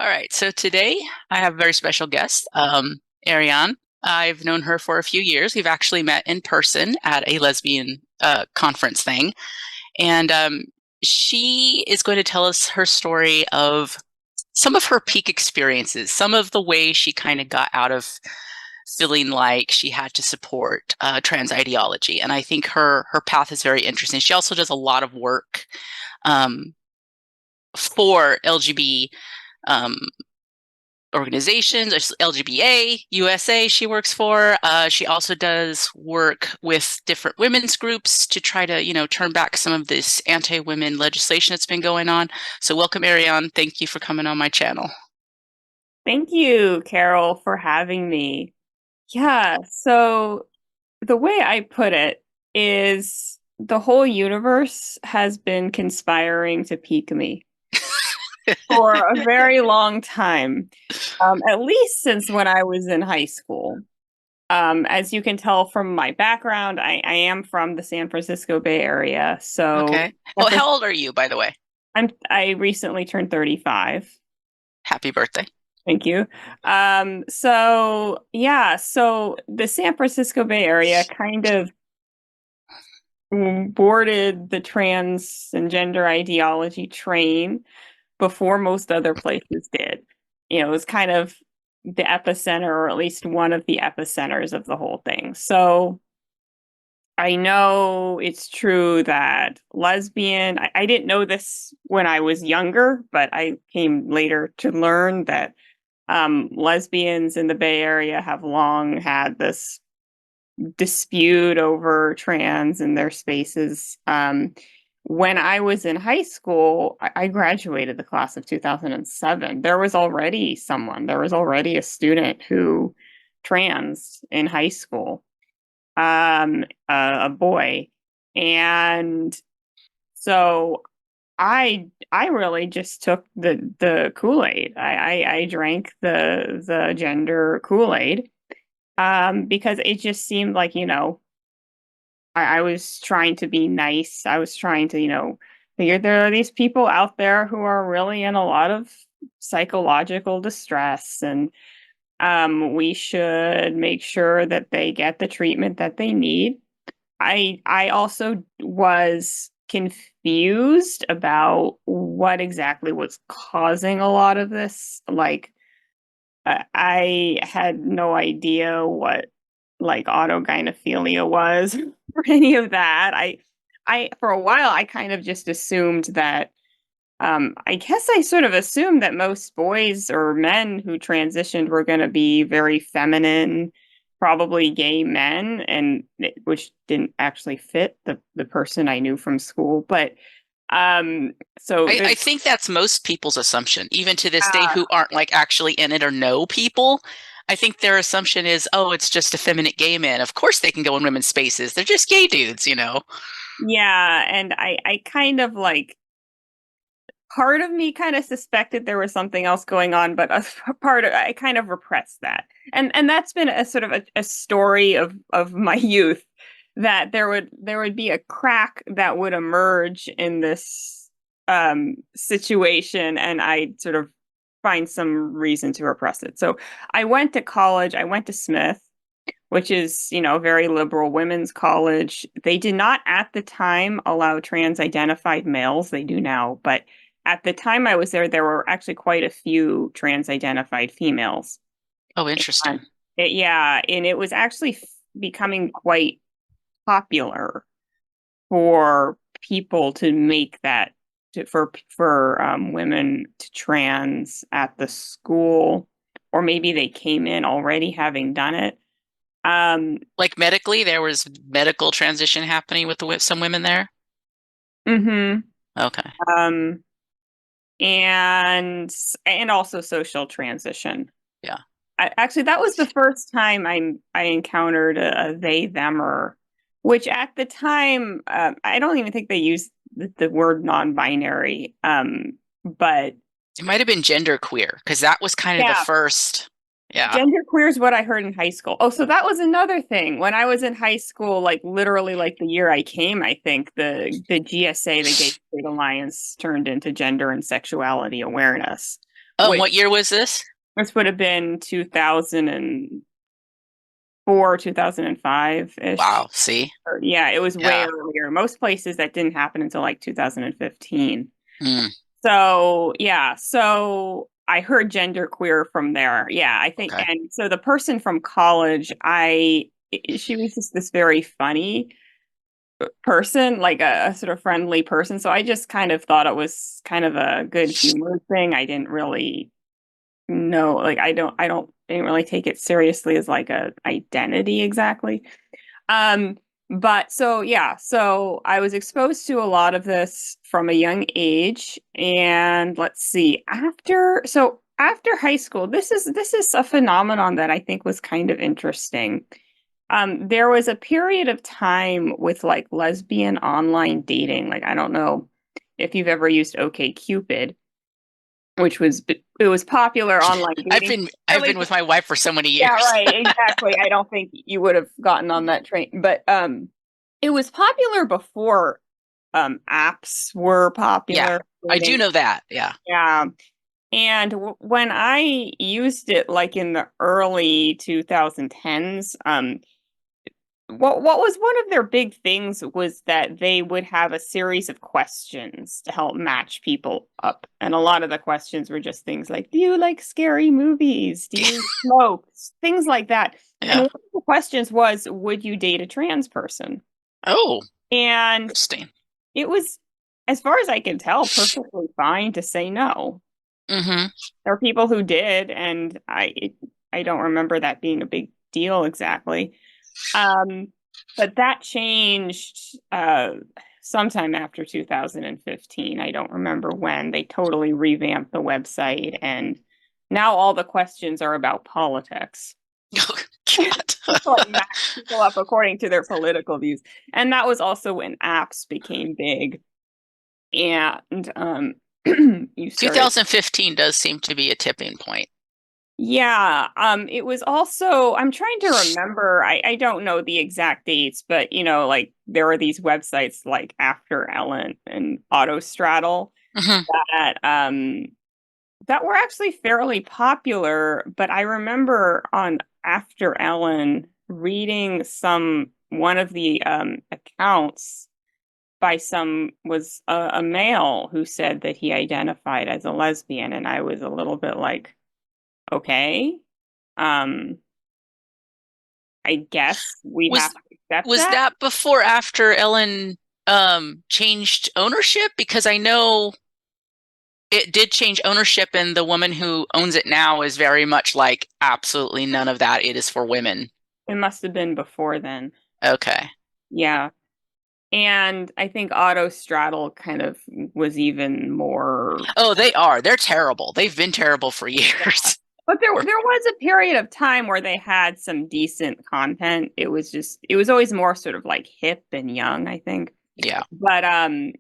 All right. So today I have a very special guest, Arianne. I've known her for a few years. We've actually met in person at a lesbian conference thing. And she is going to tell us her story of some of her peak experiences, some of the ways she kind of got out of feeling like she had to support trans ideology. And I think her path is very interesting. She also does a lot of work um, for LGBT um, organizations, LGBA USA she works for. She also does work with different women's groups to try to, turn back some of this anti-women legislation that's been going on. So welcome, Arianne. Thank you for coming on my channel. Thank you, Carol, for having me. Yeah, so the way I put it is the whole universe has been conspiring to peak me for a very long time, at least since when I was in high school. As you can tell from my background, I am from the San Francisco Bay Area. So Okay. Well, how old are you, by the way? I recently turned 35. Happy birthday. Thank you. So the San Francisco Bay Area kind of boarded the trans and gender ideology train before most other places did. It was kind of the epicenter, or at least one of the epicenters of the whole thing. So I know it's true that I didn't know this when I was younger, but I came later to learn that lesbians in the Bay Area have long had this dispute over trans and their spaces. When I was in high school, I graduated the class of 2007. There was already a student who trans in high school, a boy. And so I really just took the Kool-Aid. I drank the gender Kool-Aid because it just seemed like, I was trying to be nice. I was trying to, figure there are these people out there who are really in a lot of psychological distress, and we should make sure that they get the treatment that they need. I also was confused about what exactly was causing a lot of this. Like, I had no idea what like autogynephilia was or any of that. I for a while I kind of just assumed that I guess I sort of assumed that most boys or men who transitioned were going to be very feminine, probably gay men, and which didn't actually fit the person I knew from school. But so I there's think that's most people's assumption, even to this day, uh, who aren't like actually in it or know people. I think their assumption is, oh, it's just effeminate gay men. Of course they can go in women's spaces. They're just gay dudes. yeah, and I kind of like part of me kind of suspected there was something else going on, but a part of I kind of repressed that. And that's been a sort of a story of my youth, that there would be a crack that would emerge in this situation, and I sort of find some reason to repress it. So I went to college, I went to Smith, which is, a very liberal women's college. They did not at the time allow trans identified males. They do now, but at the time I was there, there were actually quite a few trans identified females. Oh, interesting. And yeah, and it was actually becoming quite popular for people to make that for women to trans at the school, or maybe they came in already having done it. Um, Like medically, there was medical transition happening with some women there. hmm Okay. um, and also social transition. Yeah. Actually, that was the first time I encountered a they themer, which at the time I don't even think they used the word non-binary. But It might have been gender queer because that was kind of the yeah, first. Yeah. genderqueer is what I heard in high school. Oh, so that was another thing. When I was in high school, like literally like the year I came, I think the GSA, the Gay Straight Alliance, turned into gender and sexuality awareness. which What year was this? this would have been 2004, 2005-ish. Wow. See? Yeah, it was way Yeah. earlier. Most places that didn't happen until like 2015. Mm, So, yeah, so I heard genderqueer from there. Yeah, I think, okay. and so the person from college, she was just this very funny person, like a sort of friendly person. So I just kind of thought it was kind of a good humor thing. I didn't really know, like didn't really take it seriously as like a identity exactly. Um, but so yeah, so I was exposed to a lot of this from a young age, and let's see, after high school, this is a phenomenon that I think was kind of interesting. There was a period of time with like lesbian online dating. Like I don't know if you've ever used OkCupid, which was it was popular online dating. I've Really, been with my wife for so many yeah, years. right, exactly. I don't think you would have gotten on that train, but it was popular before apps were Yeah. popular. I do Dating. know that. Yeah. Yeah. And when I used it like in the early 2010s, what was one of their big things was that they would have a series of questions to help match people up. And a lot of the questions were just things like, do you like scary movies? Do you smoke? Things like that. And Yeah. one of the questions was, would you date a trans person? Oh, And interesting. it was, as far as I can tell, perfectly fine to say no. Mm-hmm. There are people who did, and I don't remember that being a big deal exactly. Um, but that changed sometime after 2015. I don't remember when. They totally revamped the website, and now all the questions are about politics. Oh, God. Like match people up according to their political views. And that was also when apps became big. And you started 2015 does seem to be a tipping point. Yeah, it was also, I'm trying to remember, I don't know the exact dates, but like there were these websites like After Ellen and Autostraddle Hmm. that were actually fairly popular, but I remember on After Ellen reading one of the accounts by some was a male who said that he identified as a lesbian, and I was a little bit like, okay. Um, I guess we have Was to accept was that. that before after Ellen changed ownership? Because I know it did change ownership, and the woman who owns it now is very much like absolutely none of that. It is for women. It must have been before then. Okay. Yeah. And I think Auto Straddle kind of was even more. Oh, they are. They're terrible. They've been terrible for years. But there was a period of time where they had some decent content. It was always more sort of like hip and young, I think. Yeah. But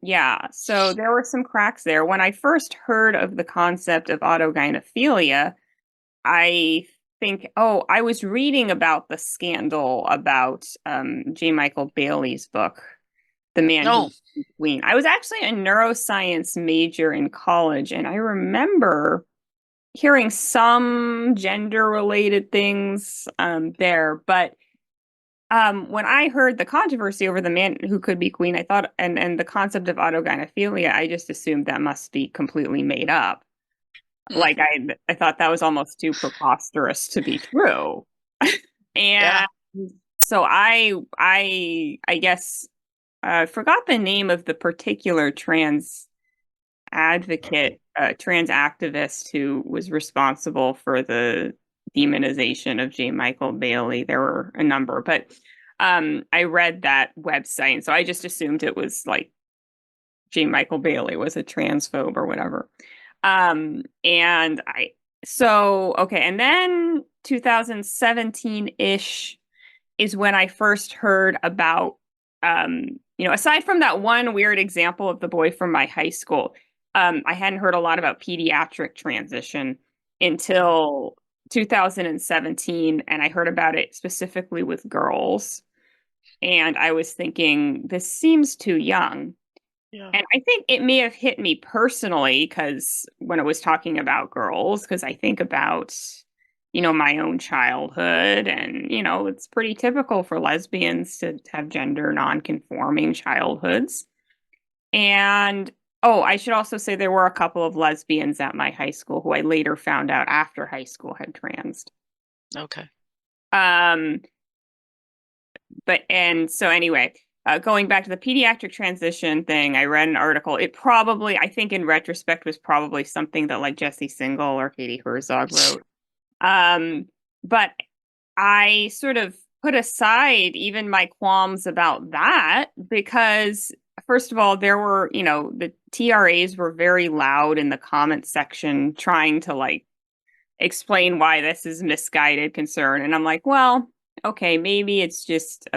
yeah, so there were some cracks there. When I first heard of the concept of autogynephilia, I I was reading about the scandal about J. Michael Bailey's book, The Man Who No. Became Queen. I was actually a neuroscience major in college, and I remember hearing some gender related things there, but when I heard the controversy over the man who could be queen, I thought, and the concept of autogynephilia, I just assumed that must be completely made up. Mm, Like I thought that was almost too preposterous to be true. yeah. And so I guess I forgot the name of the particular trans activist who was responsible for the demonization of J. Michael Bailey. There were a number, but I read that website, and so I just assumed it was like J. Michael Bailey was a transphobe or whatever. And I so okay, and then 2017-ish is when I first heard about aside from that one weird example of the boy from my high school, I hadn't heard a lot about pediatric transition until 2017, and I heard about it specifically with girls. And I was thinking, this seems too young. Yeah. And I think it may have hit me personally because when I was talking about girls, because I think about, my own childhood, and, it's pretty typical for lesbians to have gender non-conforming childhoods. And oh, I should also say there were a couple of lesbians at my high school who I later found out after high school had transed. Okay. Um, but and so anyway, going back to the pediatric transition thing, I read an article. It probably, I think in retrospect, was probably something that like Jesse Singal or Katie Herzog wrote. But I sort of put aside even my qualms about that because, first of all, there were, the TRAs were very loud in the comment section trying to like explain why this is misguided concern. And I'm like, well, okay, maybe it's just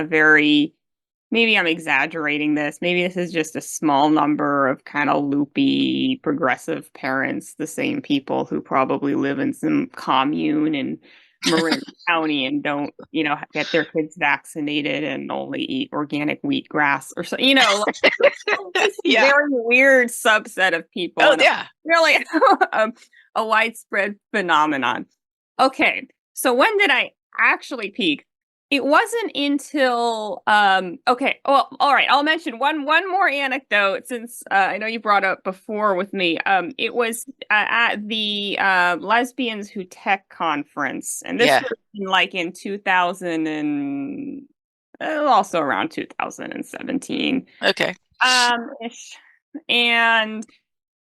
maybe I'm exaggerating this. Maybe this is just a small number of kind of loopy progressive parents, the same people who probably live in some commune in Marin County and don't, get their kids vaccinated and only eat organic wheatgrass or so, just a Yeah. very weird subset of people Oh, and yeah. really a widespread phenomenon. Okay, so when did I actually peak? It wasn't until okay, well, all right, I'll mention one more anecdote since I know you brought up before with me. It was at the Lesbians Who Tech conference, and this Yeah. was like in 2000 and also around 2017. Okay. Ish. And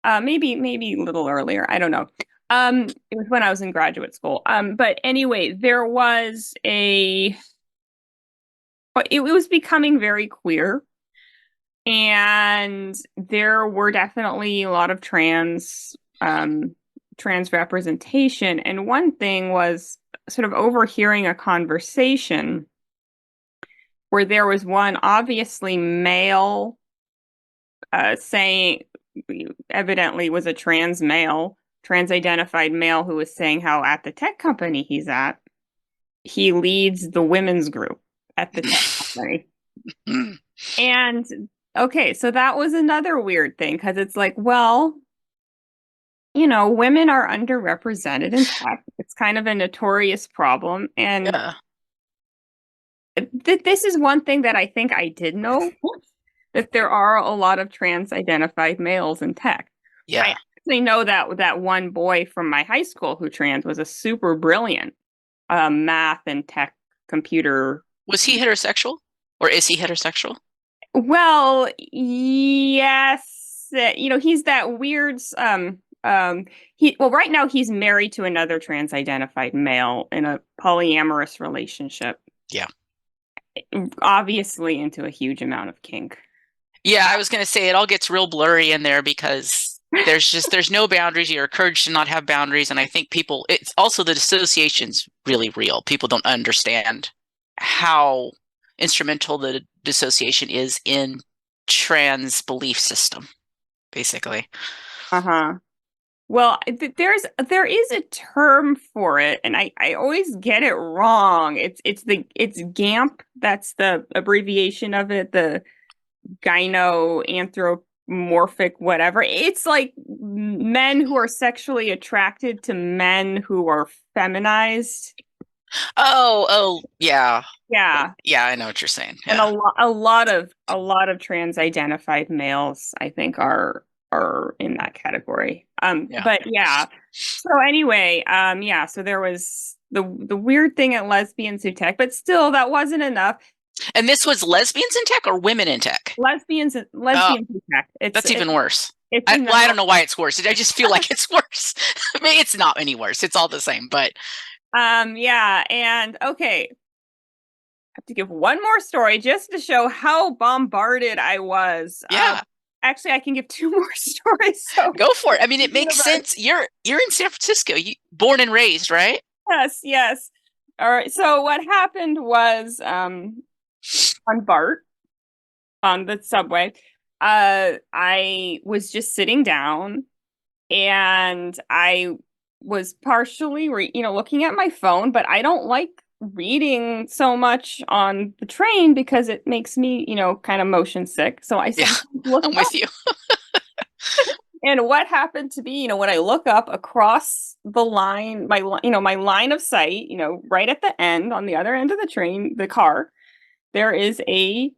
maybe a little earlier. I don't know. It was when I was in graduate school. But anyway, there was it was becoming very queer, and there were definitely a lot of trans representation. And one thing was sort of overhearing a conversation where there was one obviously male saying, evidently was a trans identified male who was saying how at the tech company he's at, he leads the women's group at the tech company. Mm. And okay, so that was another weird thing because it's like, well, women are underrepresented in tech. It's kind of a notorious problem. And Yeah. this is one thing that I think I did know that there are a lot of trans identified males in tech. I Yeah. actually know that one boy from my high school who trans was a super brilliant math and tech computer. Was he heterosexual or is he heterosexual? Well, yes, he's that weird right now he's married to another trans identified male in a polyamorous relationship, Yeah. obviously into a huge amount of kink. Yeah, I was going to say it all gets real blurry in there because there's no boundaries. You're encouraged to not have boundaries, and I think it's also the dissociation's really real. People don't understand how instrumental the dissociation is in trans belief system, basically. Uh-huh. Well, there is a term for it, and I always get it wrong. It's GAMP. That's the abbreviation of it, the gyno anthropomorphic whatever. It's like men who are sexually attracted to men who are feminized. Oh, yeah. Yeah. Yeah, I know what you're saying. And Yeah. a lot of trans identified males I think are in that category. Yeah. But yeah. So anyway, yeah, so there was the weird thing at Lesbians Who Tech, but still that wasn't enough. And this was lesbians in tech or women in tech? Oh, Lesbians Who Tech. that's even worse. It's in I don't know why it's worse. I just feel like it's worse. I mean, it's not any worse. It's all the same, but yeah, and okay, I have to give one more story just to show how bombarded I was. yeah, Actually, I can give two more stories. So go for it. I mean, it makes sense. You're in San Francisco, born and raised, right? yes, yes. All right. So what happened was on BART on the subway, I was just sitting down and I was partially looking at my phone, but I don't like reading so much on the train because it makes me, kind of motion sick. So I Yeah, sometimes look I'm up. with you. And what happened to be, when I look up across the line, my line of sight, right at the end, on the other end of the train, the car, there is a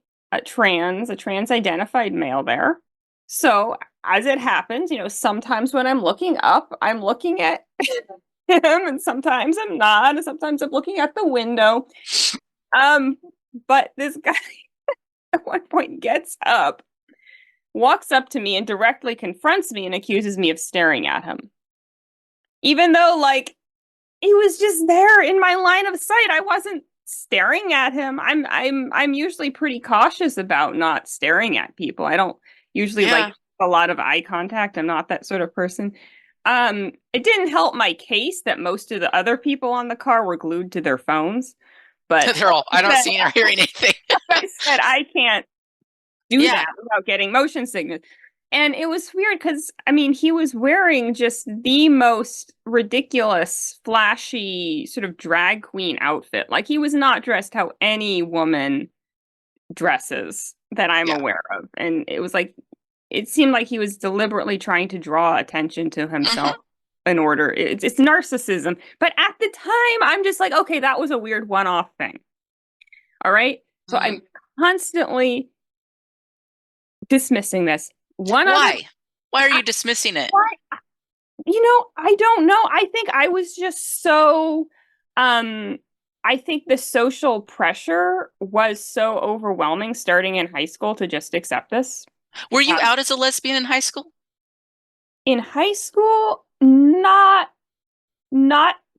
trans identified male there. So as it happens, sometimes when I'm looking up, I'm looking at him, and sometimes I'm not, and sometimes I'm looking at the window. Um, but this guy at one point gets up, walks up to me, and directly confronts me and accuses me of staring at him. Even though, like, he was just there in my line of sight. I wasn't staring at him. I'm usually pretty cautious about not staring at people. I don't usually like Yeah. a lot of eye contact. I'm not that sort of person. It didn't help my case that most of the other people on the car were glued to their phones. But They're all, I don't I see or hear anything. said I can't do Yeah. that without getting motion sickness. And it was weird because, he was wearing just the most ridiculous, flashy, sort of drag queen outfit. Like, he was not dressed how any woman dresses that I'm Yeah. aware of. And it was like, it seemed like he was deliberately trying to draw attention to Hmm. himself in order. It's narcissism. But at the time, I'm just like, okay, that was a weird one off thing. All right. So Hmm. I'm constantly dismissing this. One other, Why? Why are you dismissing it? why, I don't know. I think I was just so, um, I think the social pressure was so overwhelming starting in high school to just accept this. Were you Um, out as a lesbian in high school? in high school, not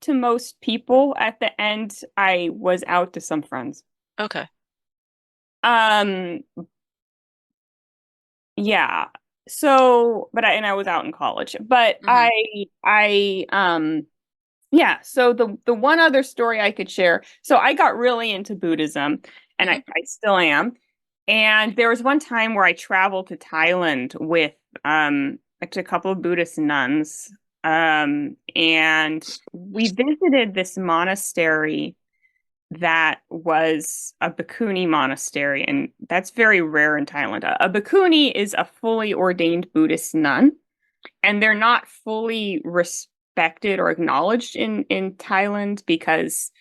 to most people. At the end, I was out to some friends. Okay. Um, yeah. So, I was out in college. But Hmm. yeah, so the one other story I could share. So I got really into Buddhism, and Hmm. I still am. And there was one time where I traveled to Thailand with actually a couple of Buddhist nuns. And we visited this monastery that was a bhikkhuni monastery, and that's very rare in Thailand. A bhikkhuni is a fully ordained Buddhist nun, and they're not fully respected or acknowledged in Thailand because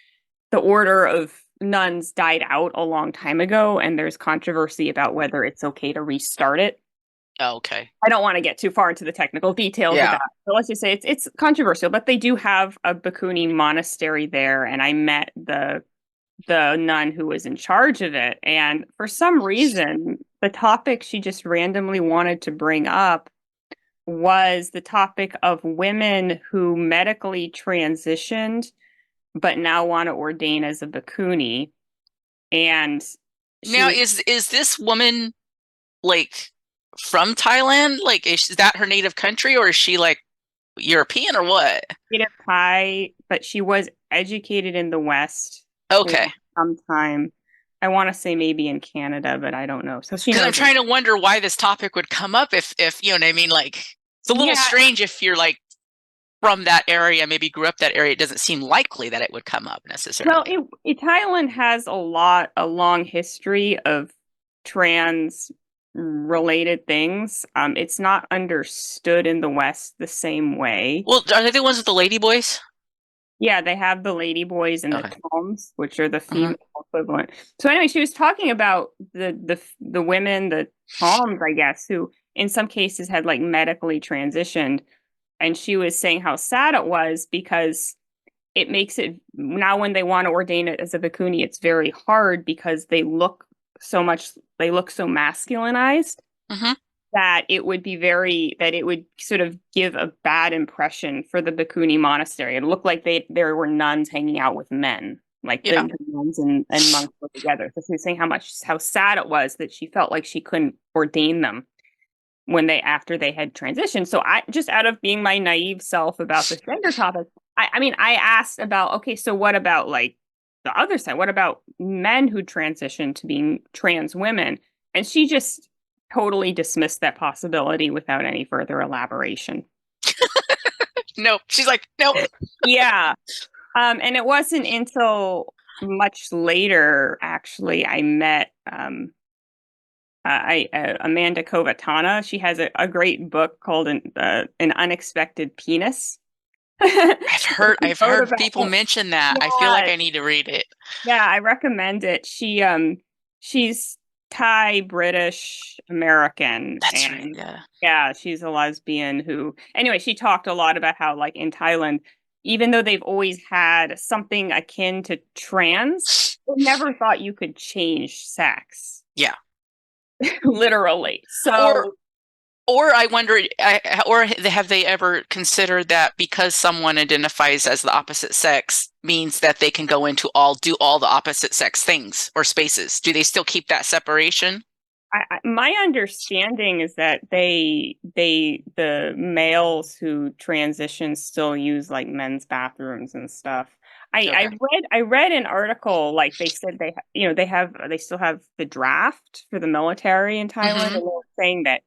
the order of nuns died out a long time ago, and there's controversy about whether it's okay to restart it. Oh, okay. I don't want to get too far into the technical details of Yeah. that. So let's just say it's controversial, but they do have a bhikkhuni monastery there, and I met the nun who was in charge of it. And for some reason, the topic she just randomly wanted to bring up was the topic of women who medically transitioned but now want to ordain as a bhikkhuni. And she Now, was is this woman like from Thailand? Like, is that her native country, or is she like European or what? native Thai, but she was educated in the West for Okay. some time. I want to say maybe in Canada, but I don't know. So she Because I'm knows it. trying to wonder why this topic would come up if you know what I mean. Like, it's a little Yeah, strange if you're like from that area, maybe grew up that area. It doesn't seem likely that it would come up well, necessarily. Thailand has a long history of trans related things. It's not understood in the West the same way. Well, are they the ones with the lady boys? Yeah, they have the lady boys and the Okay. toms, which are the Hmm. female equivalent. So anyway, she was talking about the women, the toms, I guess, who in some cases had like medically transitioned, and she was saying how sad it was because it makes it now when they want to ordain it as a bhikkhuni, it's very hard because they look so masculinized Hmm. that it would sort of give a bad impression for the bhikkhuni monastery. It looked like there were nuns hanging out with men, like Yeah. the nuns and monks were together. So she was saying how sad it was that she felt like she couldn't ordain them after they had transitioned. So I just out of being my naive self about the gender topic, I asked about, okay, so what about like the other side? What about men who transition to being trans women? And she just totally dismissed that possibility without any further elaboration. Nope. She's like, nope. Yeah. And it wasn't until much later, actually, I met Amanda Kovatana. She has a great book called An Unexpected Penis. She I've wrote heard about people mention that. I feel like yeah, I need to read it. yeah, I recommend it. She's Thai British American, That's right. and Yeah. yeah, she's a lesbian who anyway, she talked a lot about how like in Thailand, even though they've always had something akin to trans, they never thought you could change sex. Yeah. Literally. Or So or I wonder, or have they ever considered that because someone identifies as the opposite sex means that they can go into do all the opposite sex things or spaces? Do they still keep that separation? my understanding is that the males who transition still use like men's bathrooms and stuff. Okay. I read an article like they said they still have the draft for the military in Thailand, and Hmm. they were saying that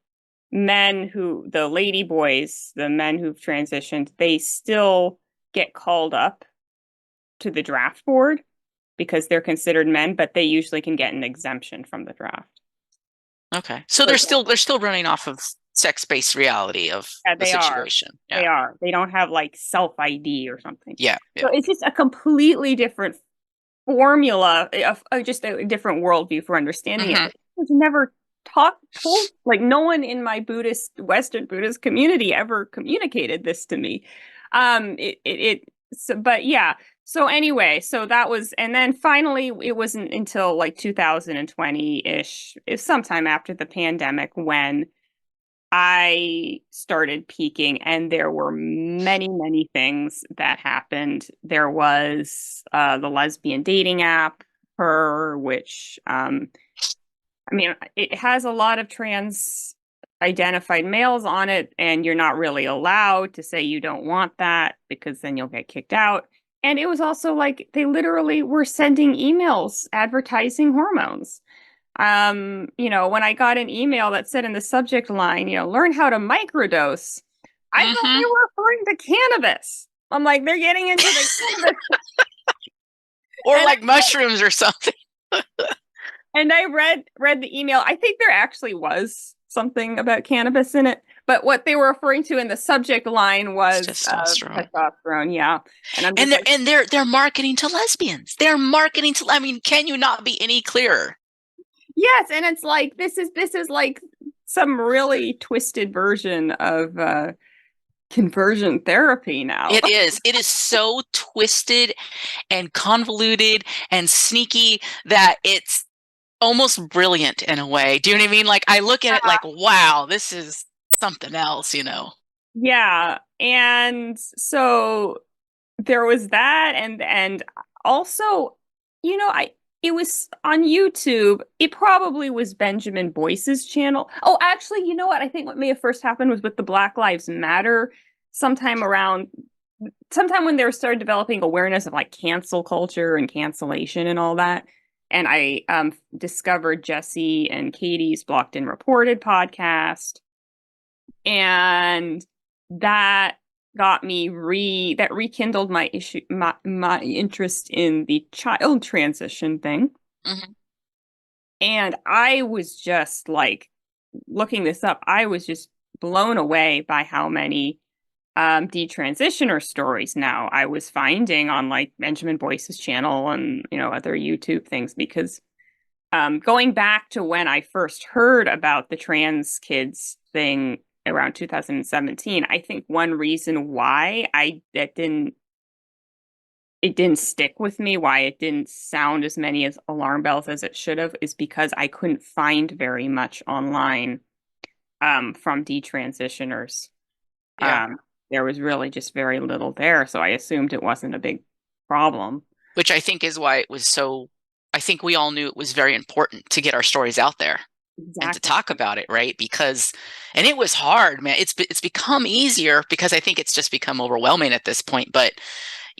the lady boys, the men who've transitioned, they still get called up to the draft board because they're considered men, but they usually can get an exemption from the draft. Okay. So So they're still running off of sex-based reality of yeah, the they are. situation. Yeah. They are. They don't have like self ID or something. Yeah. So Yeah. it's just a completely different formula, just a different worldview for understanding it. Hmm. But it was never told, like no one in my Western Buddhist community ever communicated this to me. So, but yeah. So anyway, so that was, and then finally, it wasn't until like 2020-ish, sometime after the pandemic, when I started peaking, and there were many, many things that happened. There was the lesbian dating app, her, which I mean, it has a lot of trans identified males on it, and you're not really allowed to say you don't want that because then you'll get kicked out. And it was also like they literally were sending emails advertising hormones. When I got an email that said in the subject line, learn how to microdose, I thought Hmm. they were referring to cannabis. I'm like, they're getting into the cannabis. Or And like mushrooms or something. I read the email. I think there actually was something about cannabis in it, but what they were referring to in the subject line It's was testosterone. testosterone. Yeah, and I'm And just like, they're marketing to lesbians. They're marketing to, I mean, can you not be any clearer? yes, and it's like this is like some really twisted version of conversion therapy now. It is. It is so twisted and convoluted and sneaky that it's almost brilliant in a way. Do you know what I mean? Like I look at it like, wow, this is something else, you know. Yeah, and so there was that, and also, I it was on YouTube. It probably was Benjamin Boyce's channel. Oh, actually, you know what? I think what may have first happened was with the Black Lives Matter, sometime around sometime when they were started developing awareness of like cancel culture and cancellation and all that. And I discovered Jesse and Katie's Blocked and Reported podcast, and that that rekindled my interest in the child transition thing. Hmm. And I was just like looking this up, I was just blown away by how many detransitioner stories now I was finding on like Benjamin Boyce's channel and other YouTube things, because going back to when I first heard about the trans kids thing around 2017, I think one reason why it didn't stick with me, why it didn't sound as many as alarm bells as it should have, is because I couldn't find very much online from detransitioners. Yeah. Um, there was really just very little there, so I assumed it wasn't a big problem. Which I think is why it was so, I think we all knew it was very important to get our stories out there and to Exactly. talk about it, right? Because, and it was hard, man. It's become easier because I think it's just become overwhelming at this point. But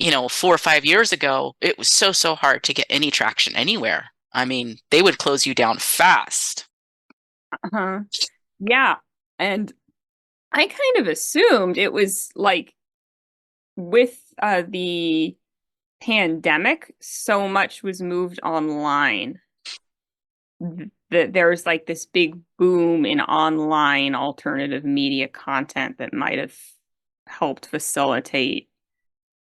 4 or 5 years ago, it was so hard to get any traction anywhere. I mean, they would close you down fast. Uh-huh. Yeah. And I kind of assumed it was like with the pandemic, so much was moved online that there's like this big boom in online alternative media content that might have helped facilitate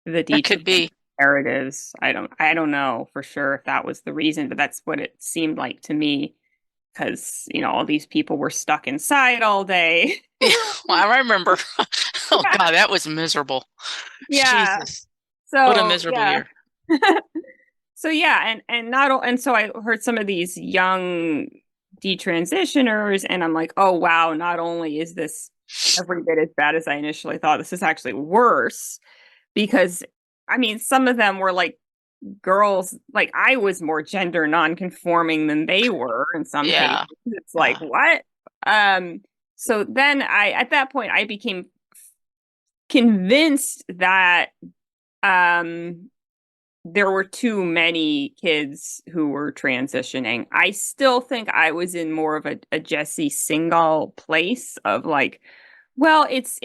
the That could detrans be. narratives. I don't know for sure if that was the reason, but that's what it seemed like to me because, all these people were stuck inside all day. Yeah, well, I remember. Oh Yeah. God, that was miserable. Yeah. Jesus, what a So, miserable yeah. year. So yeah, and so I heard some of these young detransitioners, and I'm like, oh wow, not only is this every bit as bad as I initially thought, this is actually worse because I mean, some of them were like girls, like I was more gender non-conforming than they were in some cases. Yeah, It's like, yeah. what? Um, so then at that point, I became convinced that um there were too many kids who were transitioning. I still think I was in more of a Jesse Singal place of like, well, it's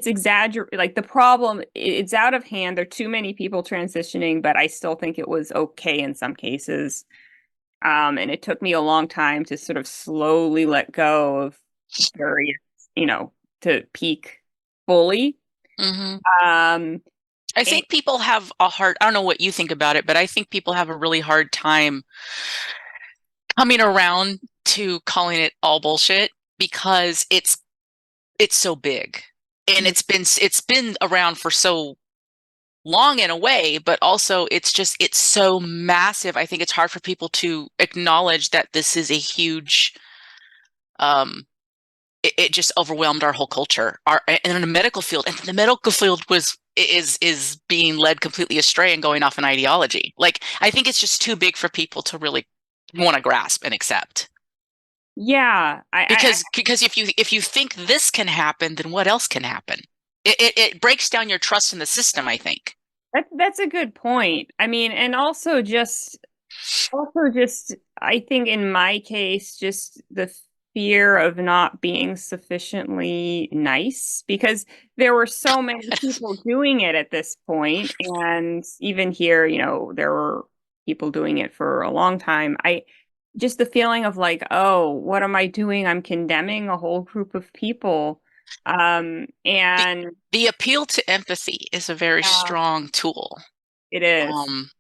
exaggerate like the problem it's out of hand. There are too many people transitioning, but I still think it was okay in some cases. And it took me a long time to sort of slowly let go of various, you know, to peak fully. Hmm. Um, I and think people have a hard, I don't know what you think about it, but I think people have a really hard time coming around to calling it all bullshit because it's so big. And it's been around for so long in a way, but also it's so massive. I think it's hard for people to acknowledge that this is a huge um it just overwhelmed our whole culture. Our in the medical field, and the medical field is being led completely astray and going off an ideology. Like I think it's just too big for people to really want to grasp and accept. yeah, Because if you think this can happen, then what else can happen? It breaks down your trust in the system, I think. that's a good point. I mean, and also just I think in my case, just the fear of not being sufficiently nice because there were so many people doing it at this point, and even here, there were people doing it for a long time. I just the feeling of like, oh, what am I doing? I'm condemning a whole group of people. the And the appeal to empathy is a very yeah, strong tool. it is. Um,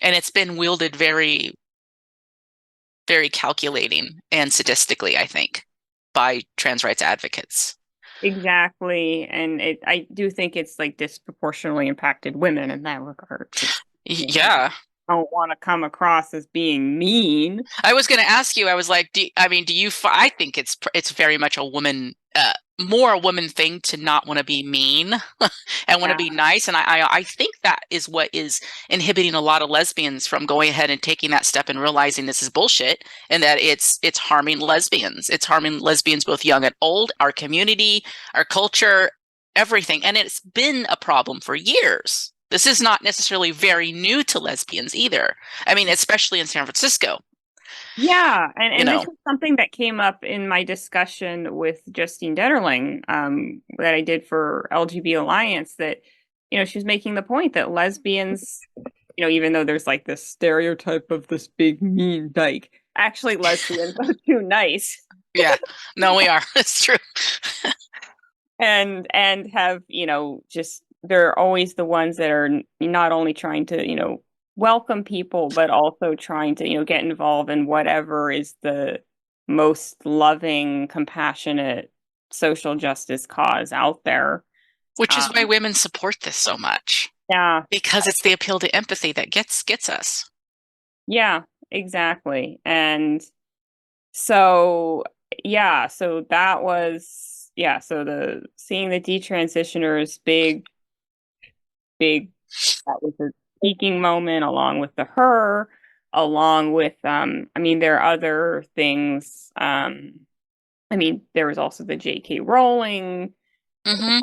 and it's been wielded very, very calculating and sadistically, I think, by trans rights advocates. Exactly. And I do think it's like disproportionately impacted women in that regard. Yeah. I don't want to come across as being mean. I was going to ask you, I was like, I mean, I think it's very much a woman, more a woman thing to not want to be mean and want to Yeah, be nice. And I think that is what is inhibiting a lot of lesbians from going ahead and taking that step and realizing this is bullshit and that it's harming lesbians. It's harming lesbians both young and old, our community, our culture, everything. And it's been a problem for years. This is not necessarily very new to lesbians either. I mean, especially in San Francisco, yeah, and you and this know. was something that came up in my discussion with Justine Detterling, that I did for LGB Alliance. That she was making the point that lesbians, even though there's like this stereotype of this big mean dyke, actually lesbians are too nice Yeah, no, we are. It's true. and have just they're always the ones that are not only trying to welcome people but also trying to get involved in whatever is the most loving, compassionate social justice cause out there. Which is why um women support this so much, yeah, because it's the appeal to empathy that gets us. yeah, exactly. And so yeah, so that was yeah, so the seeing the detransitioners, big that was a speaking moment along with the her, along with I mean there are other things. I mean there was also the J.K. Rowling, Hmm.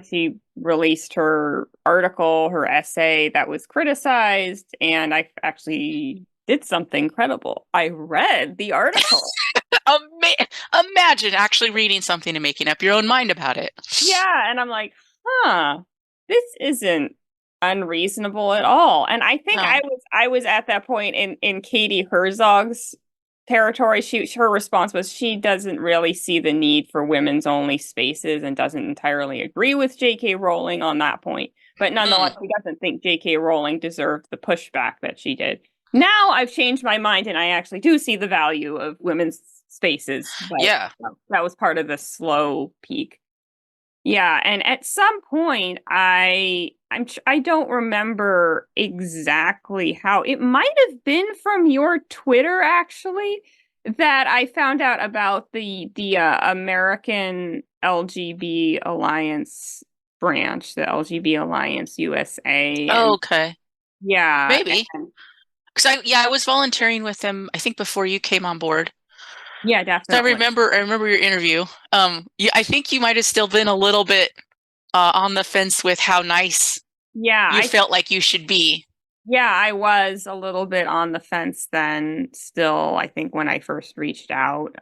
she released her article, her essay that was criticized, and I actually did something incredible. I read the article. Imagine actually reading something and making up your own mind about it. Yeah, and I'm like, huh, this isn't unreasonable at all. And I think No. I was at that point in Katie Herzog's territory. Her response was she doesn't really see the need for women's only spaces and doesn't entirely agree with J.K. Rowling on that point. But nonetheless, Mm. she doesn't think J.K. Rowling deserved the pushback that she did. Now I've changed my mind and I actually do see the value of women's spaces, but Yeah. that was part of the slow peak. Yeah, and at some point I don't remember exactly how. It might have been from your Twitter actually that I found out about the American LGB Alliance branch, the LGB Alliance USA, and Okay. yeah, Maybe. and Because I was volunteering with them, I think before you came on board. yeah, So definitely. I remember your interview. I think you might have still been a little bit on the fence with how nice Yeah, you felt like you should be. I was a little bit on the fence then still, I think when I first reached out.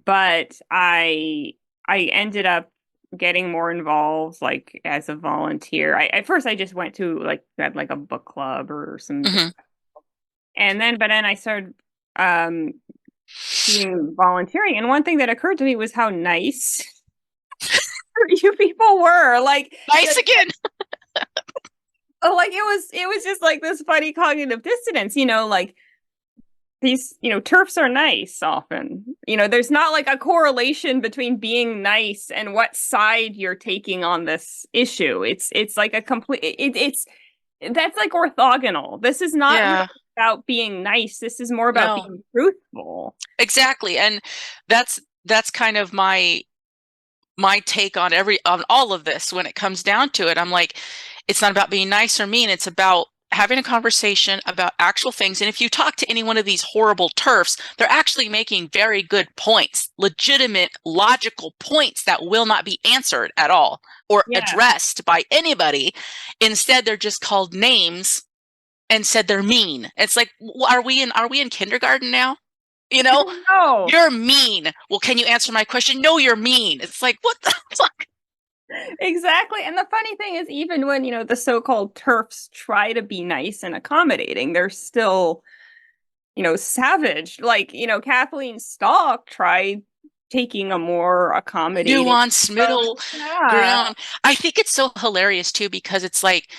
But I ended up getting more involved like as a volunteer. At first I just went to like had like a book club or some Hmm. and then but then I started um doing volunteering, and one thing that occurred to me was how nice you people were. Nice again. Like it was just like this funny cognitive dissonance, like these, turfs are nice often. There's not like a correlation between being nice and what side you're taking on this issue. It's like a complete it's that's like orthogonal. This is not really Yeah. about being nice. This is more about No. being truthful. Exactly. And that's kind of my take on all of this when it comes down to it. I'm like, it's not about being nice or mean. It's about having a conversation about actual things. And if you talk to any one of these horrible turfs, they're actually making very good points, legitimate, logical points that will not be answered at all or Yeah. addressed by anybody. Instead, they're just called names and said they're mean. It's like, are we in kindergarten now? You know, No. you're mean. Well, can you answer my question? No, you're mean. It's like, what the fuck? Exactly. And the funny thing is, even when, the so-called turfs try to be nice and accommodating, they're still, savage. Like, Kathleen Stock tried taking a more accommodating Nuanced approach. middle Yeah. ground. I think it's so hilarious too because it's like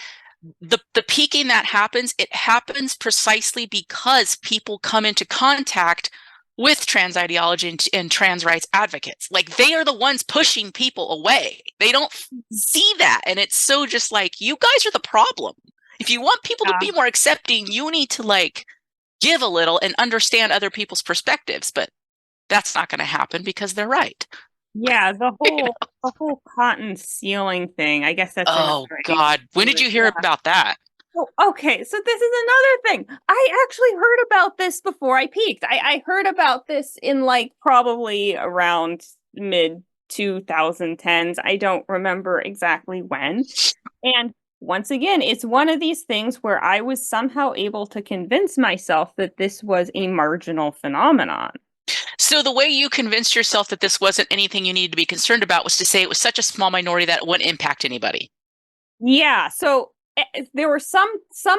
the peaking that happens, it happens precisely because people come into contact with trans ideology and trans rights advocates. Like they are the ones pushing people away. They don't see that. And it's so just like, you guys are the problem. If you want people to Yeah. be more accepting, you need to like give a little and understand other people's perspectives. But that's not going to happen because they're right. Yeah, You know? the whole cotton ceiling thing. I guess that's another Oh God. When did you hear yeah. about that? Oh, okay, so this is another thing. I actually heard about this before I peaked. I heard about this in like probably around mid 2010s. I don't remember exactly when. And once again, it's one of these things where I was somehow able to convince myself that this was a marginal phenomenon. So the way you convinced yourself that this wasn't anything you needed to be concerned about was to say it was such a small minority that it wouldn't impact anybody. Yeah, so there were some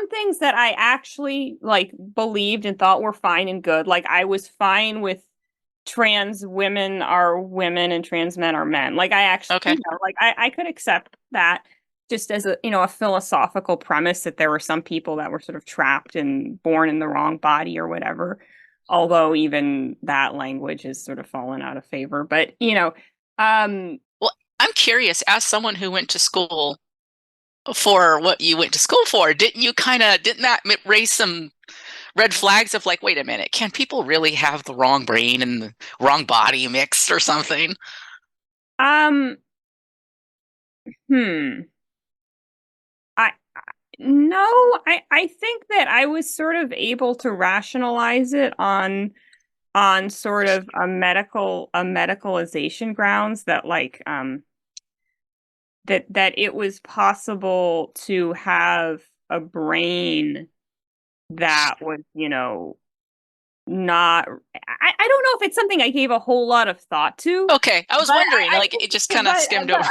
things that I actually like believed and thought were fine and good. Like I was fine with trans women are women and trans men are men. Like I actually, Okay. like I could accept that just as a philosophical premise that there were some people that were sort of trapped and born in the wrong body or whatever. Although even that language has sort of fallen out of favor. But um Well, I'm curious, as someone who went to school for what you went to school for, didn't that raise some red flags of like, wait a minute, can people really have the wrong brain and the wrong body mixed or something? um hmm I no, I think that I was sort of able to rationalize it on sort of a medicalization grounds that like that it was possible to have a brain that was, not, I don't know if it's something I gave a whole lot of thought to, Okay, I was but wondering, like it just kind of skimmed over.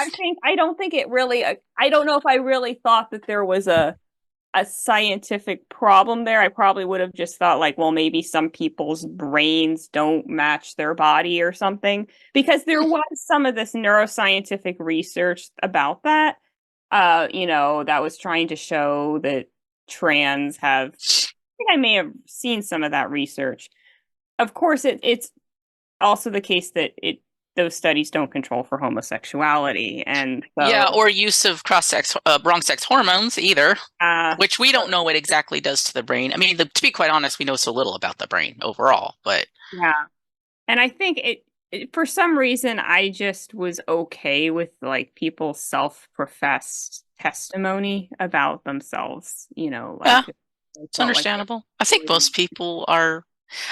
I don't think it really, I don't know if I really thought that there was a scientific problem there. I probably would have just thought like, well, maybe some people's brains don't match their body or something, because there was some of this neuroscientific research about that, that was trying to show that trans have, I think I may have seen some of that research. Of course, it's also the case that those studies don't control for homosexuality, and Yeah, so or use of cross-sex, wrong sex hormones either, uh, which we don't know what exactly does to the brain. I mean, to be quite honest, we know so little about the brain overall, but yeah. And I think for some reason, I just was okay with like people's self-professed testimony about themselves, yeah, like they it's felt like they understandable. I think really, most people are,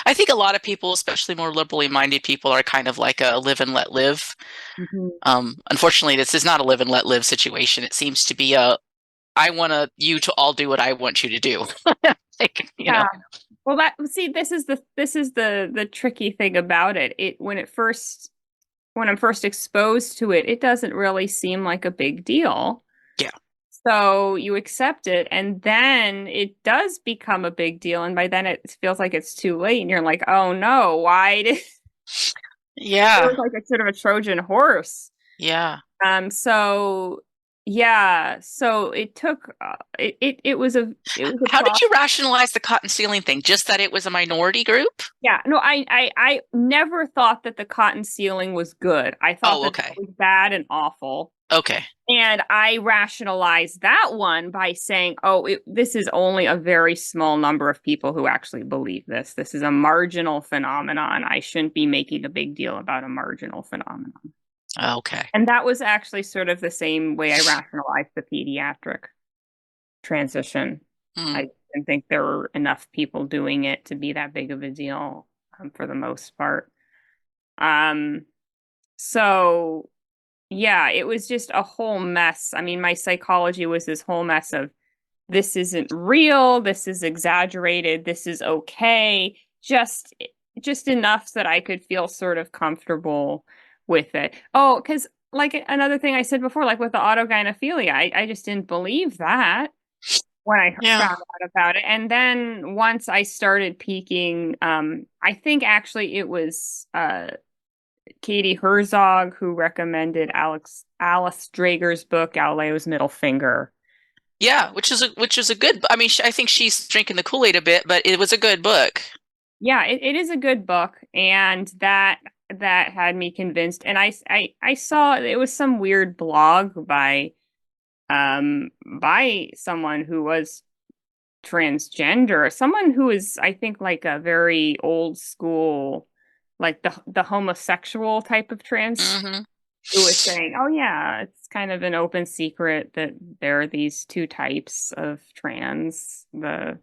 I think a lot of people, especially more liberally minded people, are kind of like a live and let live. Mhm. Unfortunately, this is not a live and let live situation. It seems to be I want you to all do what I want you to do. Like, Yeah. Well, this is the tricky thing about it. When I'm first exposed to it, it doesn't really seem like a big deal. yeah. So you accept it, and then it does become a big deal, and by then it feels like it's too late, and you're like, oh no, why did it Yeah. was like a sort of a Trojan horse. Yeah. So yeah, so it was a How did process. you rationalize the cotton ceiling thing? Just that it was a minority group? Yeah, no, I never thought that the cotton ceiling was good. I thought Oh, that that okay. was bad and awful. Okay. And I rationalized that one by saying, oh, this is only a very small number of people who actually believe this. This is a marginal phenomenon. I shouldn't be making a big deal about a marginal phenomenon. Okay. And that was actually sort of the same way I rationalized the pediatric transition. Hmm. I didn't think there were enough people doing it to be that big of a deal, for the most part. Um, so yeah, it was just a whole mess. I mean, my psychology was this whole mess of this isn't real, this is exaggerated, this is okay, just enough that I could feel sort of comfortable with it. Oh, because like another thing I said before, like with the autogynephilia, I just didn't believe that when I Yeah. found out about it. And then once I started peaking, I think actually it was Katie Herzog who recommended Alice Drager's book, Galileo's Middle Finger. Yeah, which is a good. I mean, I think she's drinking the Kool-Aid a bit, but it was a good book. Yeah, it is a good book, and that had me convinced. And I saw it was some weird blog by someone who was transgender, someone who is, I think, like a very old school, like the homosexual type of trans, Hmm. who was saying, "Oh yeah, it's kind of an open secret that there are these two types of trans, the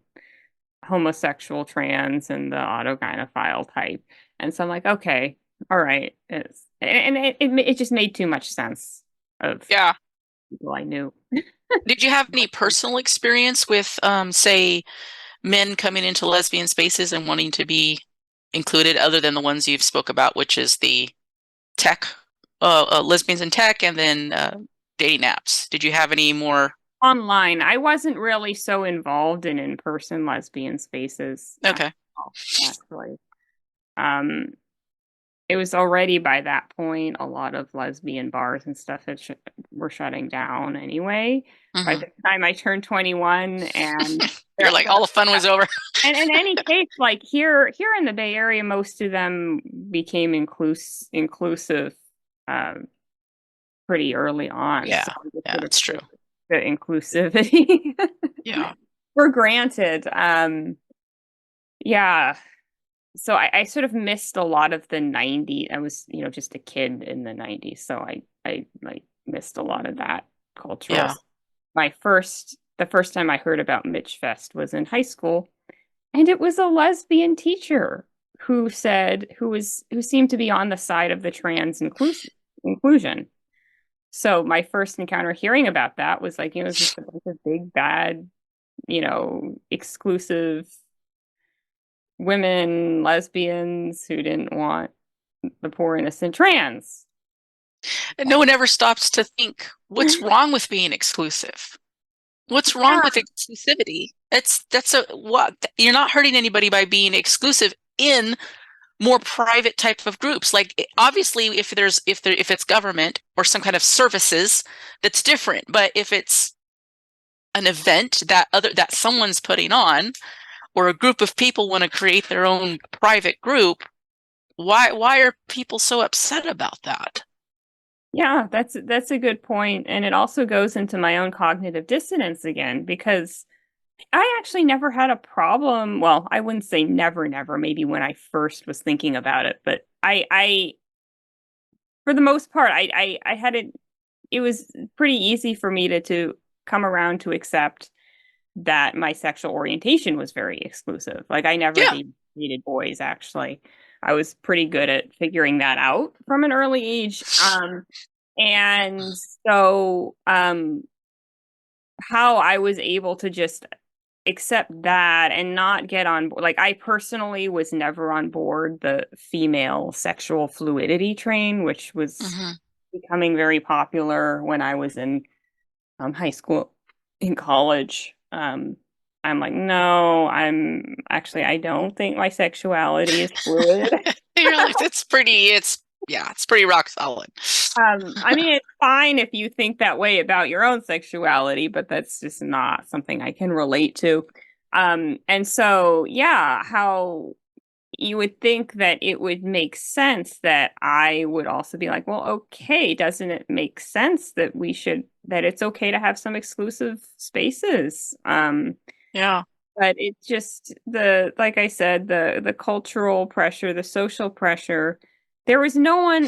homosexual trans and the autogynephile type." And so I'm like, okay, all right, it just made too much sense of Yeah. people I knew. Did you have any personal experience with, say, men coming into lesbian spaces and wanting to be included, other than the ones you've spoke about, which is the tech, lesbians in tech, and then dating apps? Did you have any more? Online, I wasn't really so involved in in-person lesbian spaces at Okay. all, actually. Um, it was already by that point, a lot of lesbian bars and stuff were shutting down anyway. By Hmm. the time I turned 21, and You're like, all the fun was over. and in any case, like here in the Bay Area, most of them became inclusive um, pretty early on. Yeah. So I just Yeah, sort of that's true. took the inclusivity Yeah. for granted. Yeah. So I sort of missed a lot of the 90s. I was, just a kid in the 90s. So I like missed a lot of that cultural. Yeah. The first time I heard about Mitch Fest was in high school, and it was a lesbian teacher who seemed to be on the side of the trans inclusion. So my first encounter hearing about that was like, it was just a bunch of big bad, exclusive women, lesbians who didn't want the poor innocent trans. And no one ever stops to think, what's wrong with being exclusive? What's wrong with exclusivity? That's a what you're not hurting anybody by being exclusive in more private type of groups. Like obviously if it's government or some kind of services, that's different. But if it's an event that someone's putting on, or a group of people want to create their own private group, why are people so upset about that? Yeah, that's a good point. And it also goes into my own cognitive dissonance again, because I actually never had a problem. Well, I wouldn't say never, never, maybe when I first was thinking about it, but for the most part, I had it was pretty easy for me to come around to accept that my sexual orientation was very exclusive. Like I never Yeah. dated boys, actually. I was pretty good at figuring that out from an early age. And so how I was able to just accept that and not get on board. Like I personally was never on board the female sexual fluidity train, which was Mm-hmm. becoming very popular when I was in high school, in college. I'm like, no, I don't think my sexuality is fluid. You're like, it's pretty rock solid. I mean, it's fine if you think that way about your own sexuality, but that's just not something I can relate to. And so, yeah, how you would think that it would make sense that I would also be like, well, okay, doesn't it make sense that that it's okay to have some exclusive spaces? Yeah. But it just like I said, the cultural pressure, the social pressure, there was no one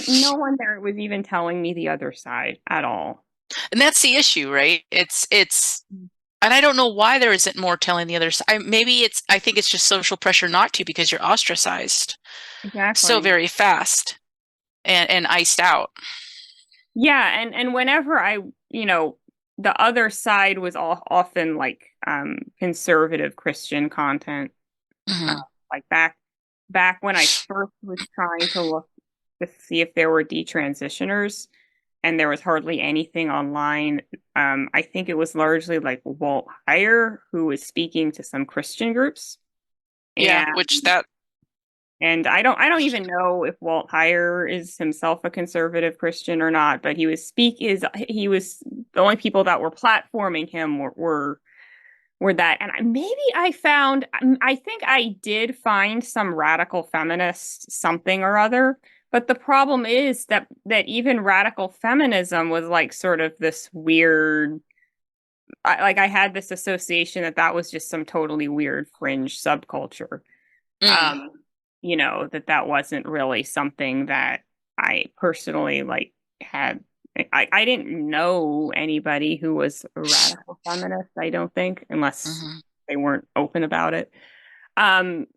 there was even telling me the other side at all. And that's the issue, right? And I don't know why there isn't more telling the other side. I think it's just social pressure not to, because you're ostracized so Exactly. very fast and iced out. Yeah, and whenever the other side was all often like conservative Christian content. Uh, Mm-hmm. like back when I first was trying to look to see if there were detransitioners, and there was hardly anything online. I think it was largely like Walt Heyer who was speaking to some Christian groups, Yeah, and which that I don't even know if Walt Heyer is himself a conservative Christian or not, but he was the only people that were platforming him were that. And maybe I think I did find some radical feminist something or other. But the problem is that even radical feminism was like sort of this weird, I had this association that was just some totally weird fringe subculture. mm, Um, that wasn't really something that I personally like had. I didn't know anybody who was a radical feminist, I don't think, unless mm-hmm. they weren't open about it.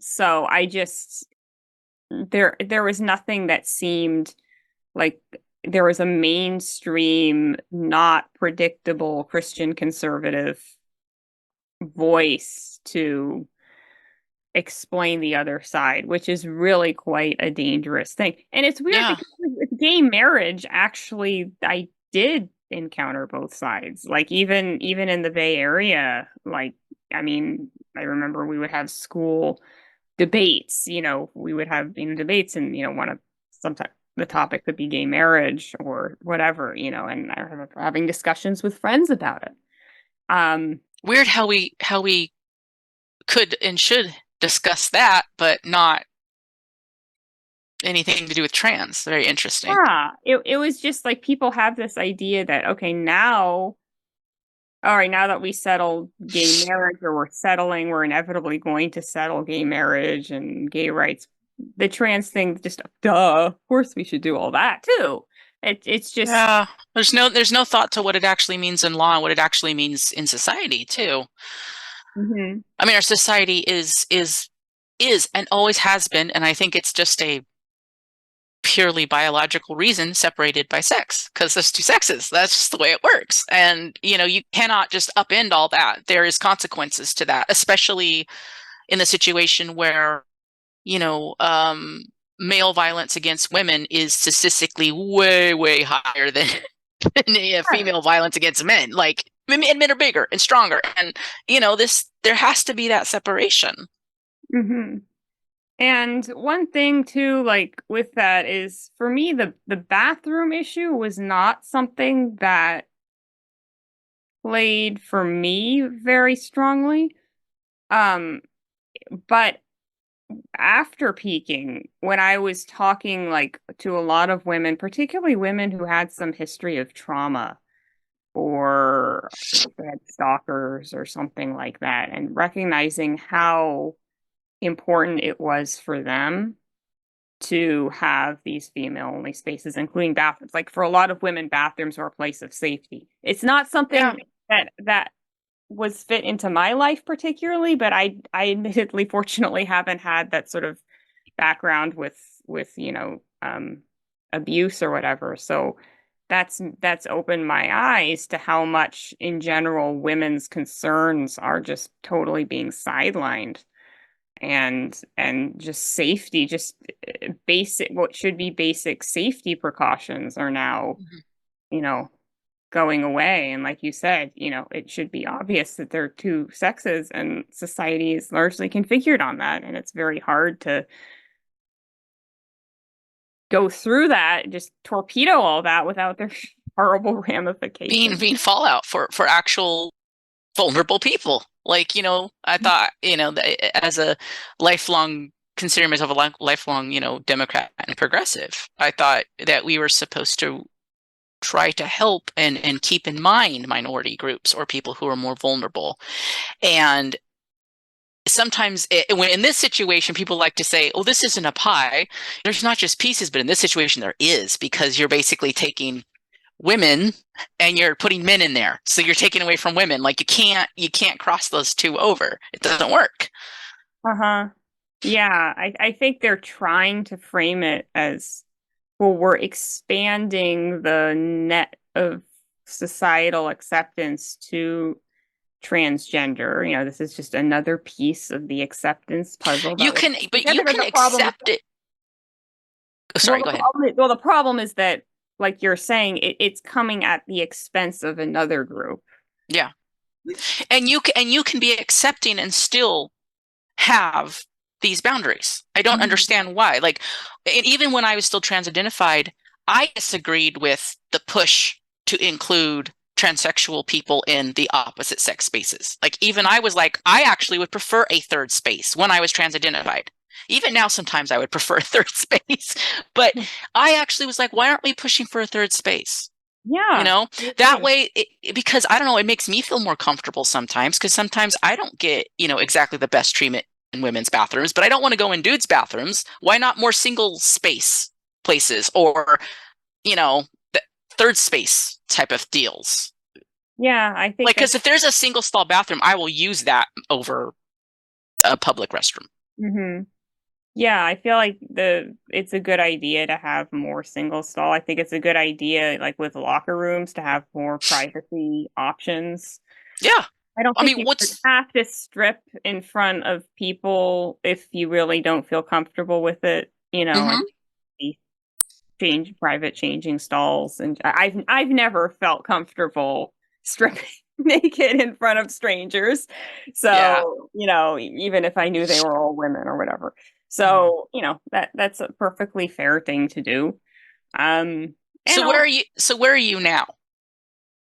So I just there was nothing that seemed like there was a mainstream, not predictable Christian conservative voice to explain the other side, which is really quite a dangerous thing. And it's weird Yeah. because with gay marriage, actually, I did encounter both sides. Like even in the Bay Area, like I mean, I remember we would have school debates, we would have debates and one of sometimes the topic could be gay marriage or whatever, and I remember having discussions with friends about it. Weird how we could and should discuss that, but not anything to do with trans. Very interesting. Yeah, it was just like people have this idea that, okay, all right, now that we settled gay marriage, or we're inevitably going to settle gay marriage and gay rights, the trans thing, just duh, of course we should do all that too. It's just, Yeah. There's no thought to what it actually means in law and what it actually means in society too. mhm. I mean, our society is and always has been, and I think it's just a purely biological reason, separated by sex, because there's two sexes. That's just the way it works. And you cannot just upend all that. There is consequences to that, especially in the situation where male violence against women is statistically way, way higher than, than female violence against men. Like, men are bigger and stronger, and there has to be that separation. Mm-hmm. And one thing too, like with that is for me, the bathroom issue was not something that played for me very strongly. Um, but after peaking, when I was talking like to a lot of women, particularly women who had some history of trauma or they had stalkers or something like that, and recognizing how important it was for them to have these female only spaces, including bathrooms. Like for a lot of women, bathrooms are a place of safety. It's not Yeah. something that was fit into my life particularly, but I admittedly, fortunately, haven't had that sort of background with abuse or whatever. So that's opened my eyes to how much in general women's concerns are just totally being sidelined, and just safety, just basic, what should be basic safety precautions are now, Mhm. you know, going away. And like you said, it should be obvious that there are two sexes, and society is largely configured on that. And it's very hard to go through that, just torpedo all that without their horrible ramifications. Being fallout for actual vulnerable people. Like, I thought, as a lifelong, considering myself a lifelong, Democrat and progressive, I thought that we were supposed to try to help and keep in mind minority groups or people who are more vulnerable. And sometimes when in this situation, people like to say, oh, this isn't a pie. There's not just pieces, but in this situation, there is, because you're basically taking women and you're putting men in there. So you're taking away from women. Like you can't cross those two over. It doesn't work. Uh-huh. Yeah, I think they're trying to frame it as, well, we're expanding the net of societal acceptance to transgender. This is just another piece of the acceptance puzzle that You we're can, putting but you together. But can the problem is, accept it. Oh, well, sorry, go the ahead. problem is, well, the problem is that, like you're saying, it's coming at the expense of another group. Yeah. And you can be accepting and still have these boundaries. I don't Mhm. understand why. Like, and even when I was still trans identified, I disagreed with the push to include transsexual people in the opposite sex spaces. Like, even I was like, I actually would prefer a third space when I was trans identified. Even now, sometimes I would prefer a third space. But I actually was like, why aren't we pushing for a third space? You Yeah, know, I that agree. way, because I don't know, it makes me feel more comfortable sometimes, because sometimes I don't get, exactly the best treatment in women's bathrooms, but I don't want to go in dudes' bathrooms. Why not more single space places, or, you know, third space type of deals? Yeah, I think Like, that's because if there's a single stall bathroom, I will use that over a public restroom. hmm Yeah, I feel like the it's a good idea to have more single stall. I think it's a good idea, like with locker rooms, to have more privacy options. Yeah. I don't I think mean, you should have to strip in front of people if you really don't feel comfortable with it. I mhm. think change private changing stalls, and I've never felt comfortable stripping naked in front of strangers. Yeah. So, even if I knew they were all women or whatever. Mhm. So, that's a perfectly fair thing to do. And So where also are you? So where are you now?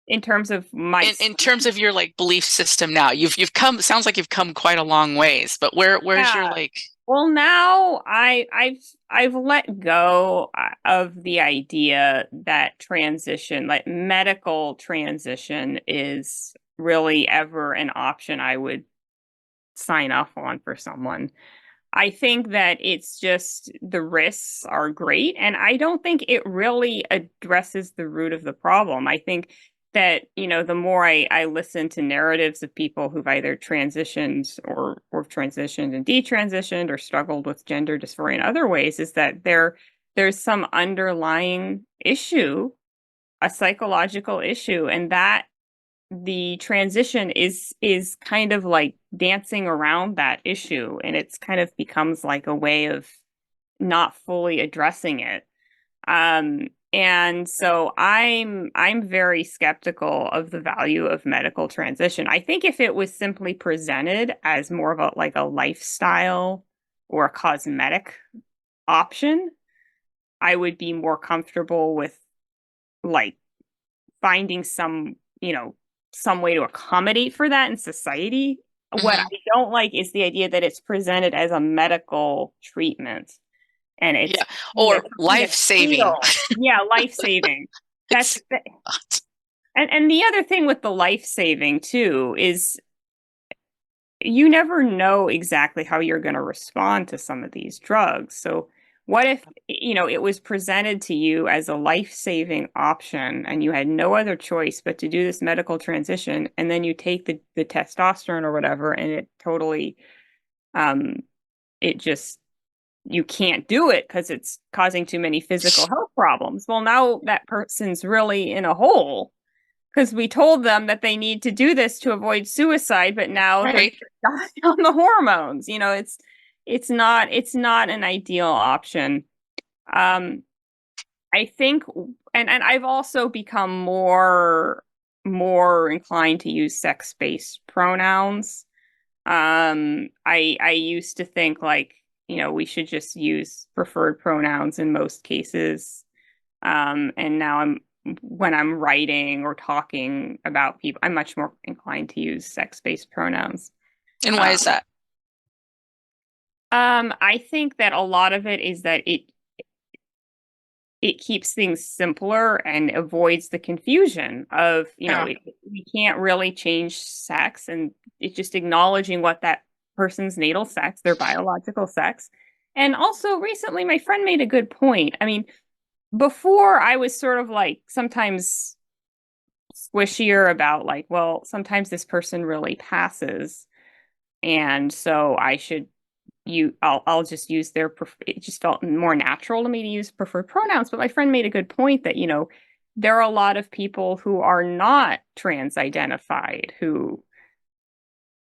in terms of my, In terms of your like belief system now, you've come, sounds like you've come quite a long ways, but where's yeah. your like? Well, now I've let go of the idea that transition, like medical transition, is really ever an option I would sign off on for someone. I think that it's just the risks are great, and I don't think it really addresses the root of the problem. I think that, the more I listen to narratives of people who've either transitioned or transitioned and detransitioned or struggled with gender dysphoria in other ways, is that there's some underlying issue, a psychological issue, and that the transition is kind of like dancing around that issue, and it's kind of becomes like a way of not fully addressing it. And so I'm very skeptical of the value of medical transition. I think if it was simply presented as more of a like a lifestyle or a cosmetic option, I would be more comfortable with like finding some, some way to accommodate for that in society. What I Hmm. don't like is the idea that it's presented as a medical treatment and it's Yeah. it's Or something life that's saving. fatal. Yeah, life saving. That's It's not. and the other thing with the life saving too is you never know exactly how you're going to respond to some of these drugs. So what if, it was presented to you as a life-saving option and you had no other choice but to do this medical transition, and then you take the testosterone or whatever and it totally um it just you can't do it because it's causing too many physical health problems. Well, now that person's really in a hole because we told them that they need to do this to avoid suicide, but now they're Right. on the hormones. It's not an ideal option. Um, I think, and I've also become more inclined to use sex-based pronouns. I used to think like, we should just use preferred pronouns in most cases. And now when I'm writing or talking about people, I'm much more inclined to use sex-based pronouns. And why is Um, that? I think that a lot of it is that it keeps things simpler and avoids the confusion of, Yeah. we can't really change sex, and it's just acknowledging what that person's natal sex, their biological sex. And also recently my friend made a good point. I mean, before I was sort of like sometimes squishier about like, well, sometimes this person really passes, and so I'll just use it just felt more natural to me to use preferred pronouns. But my friend made a good point that, there are a lot of people who are not trans identified who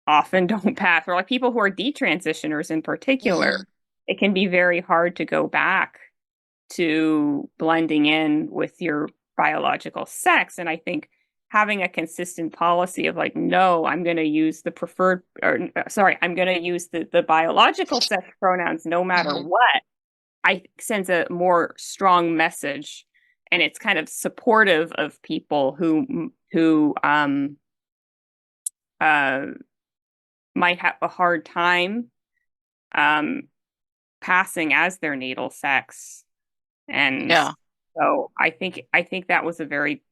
often don't pass, or like people who are detransitioners in particular. Hmm. It can be very hard to go back to blending in with your biological sex. And I think having a consistent policy of like, no, I'm going to use the preferred, or sorry, I'm going to use the biological sex pronouns no matter Hmm. what, I sends a more strong message. And it's kind of supportive of people who uh, might have a hard time um, passing as their natal sex. And Yeah. so I think that was a very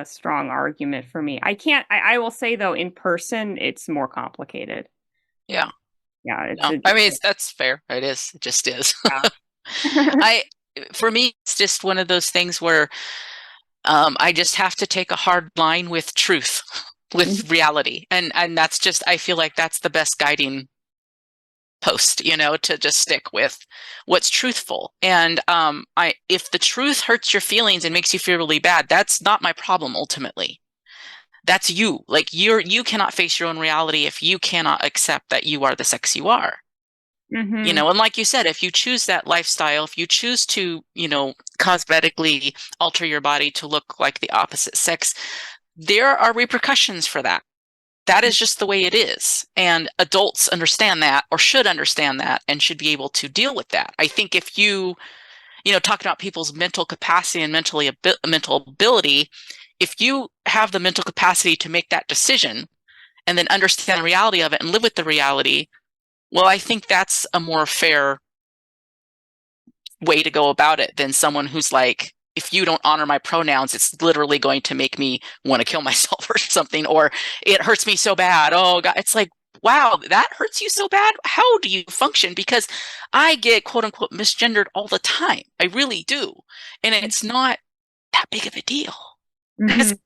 strong argument for me. I will say though, in person, it's more complicated. Yeah. Yeah, No, I mean, that's fair. It is. It just is. yeah. I, for me, it's just one of those things where I just have to take a hard line with truth, with reality, and that's just I feel like that's the best guiding post, to just stick with what's truthful. And I if the truth hurts your feelings and makes you feel really bad, that's not my problem ultimately. That's you. Like you cannot face your own reality if you cannot accept that you are the sex you are. Hmm. And like you said, if you choose that lifestyle, if you choose to, cosmetically alter your body to look like the opposite sex, there are repercussions for that. That is just the way it is. And adults understand that or should understand that and should be able to deal with that. I think if talking about people's mental capacity and mental ability, if you have the mental capacity to make that decision and then understand the reality of it and live with the reality, well, I think that's a more fair way to go about it than someone who's like, if you don't honor my pronouns, it's literally going to make me want to kill myself or something, or it hurts me so bad. Oh God, it's like, wow, that hurts you so bad. How do you function? Because I get quote unquote misgendered all the time. I really do. And it's not that big of a deal because Hmm.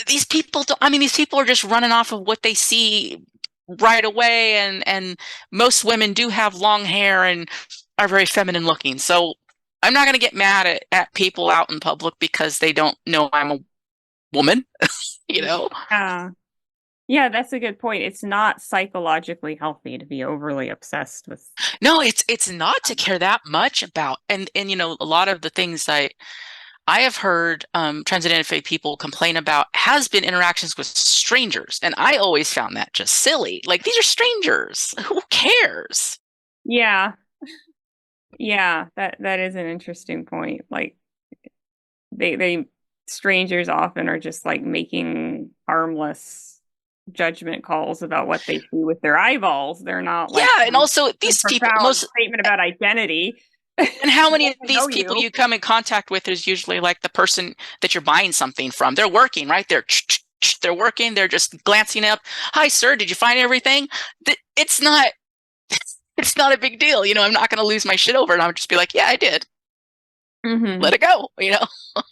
these people don't, I mean, these people are just running off of what they see right away. And most women do have long hair and are very feminine looking. So I'm not going to get mad at people out in public because they don't know I'm a woman, you know? Yeah. Yeah, that's a good point. It's not psychologically healthy to be overly obsessed with. No, it's not to care that much about, and you know, a lot of the things I have heard transit people complain about has been interactions with strangers, and I always found that just silly. Like, these are strangers. Who cares? Yeah. Yeah, that is an interesting point. Like they strangers often are just like making harmless judgment calls about what they see with their eyeballs. They're not like Yeah, and also a these people, profound most statement about identity. and how many of I these know people you. you come in contact with is usually like the person that you're buying something from. They're working, right? They're working. They're just glancing up. Hi, sir. Did you find everything? It's not. It's not a big deal. You know, I'm not going to lose my shit over it. I'll just be like, yeah, I did. Hmm. Let it go. You know.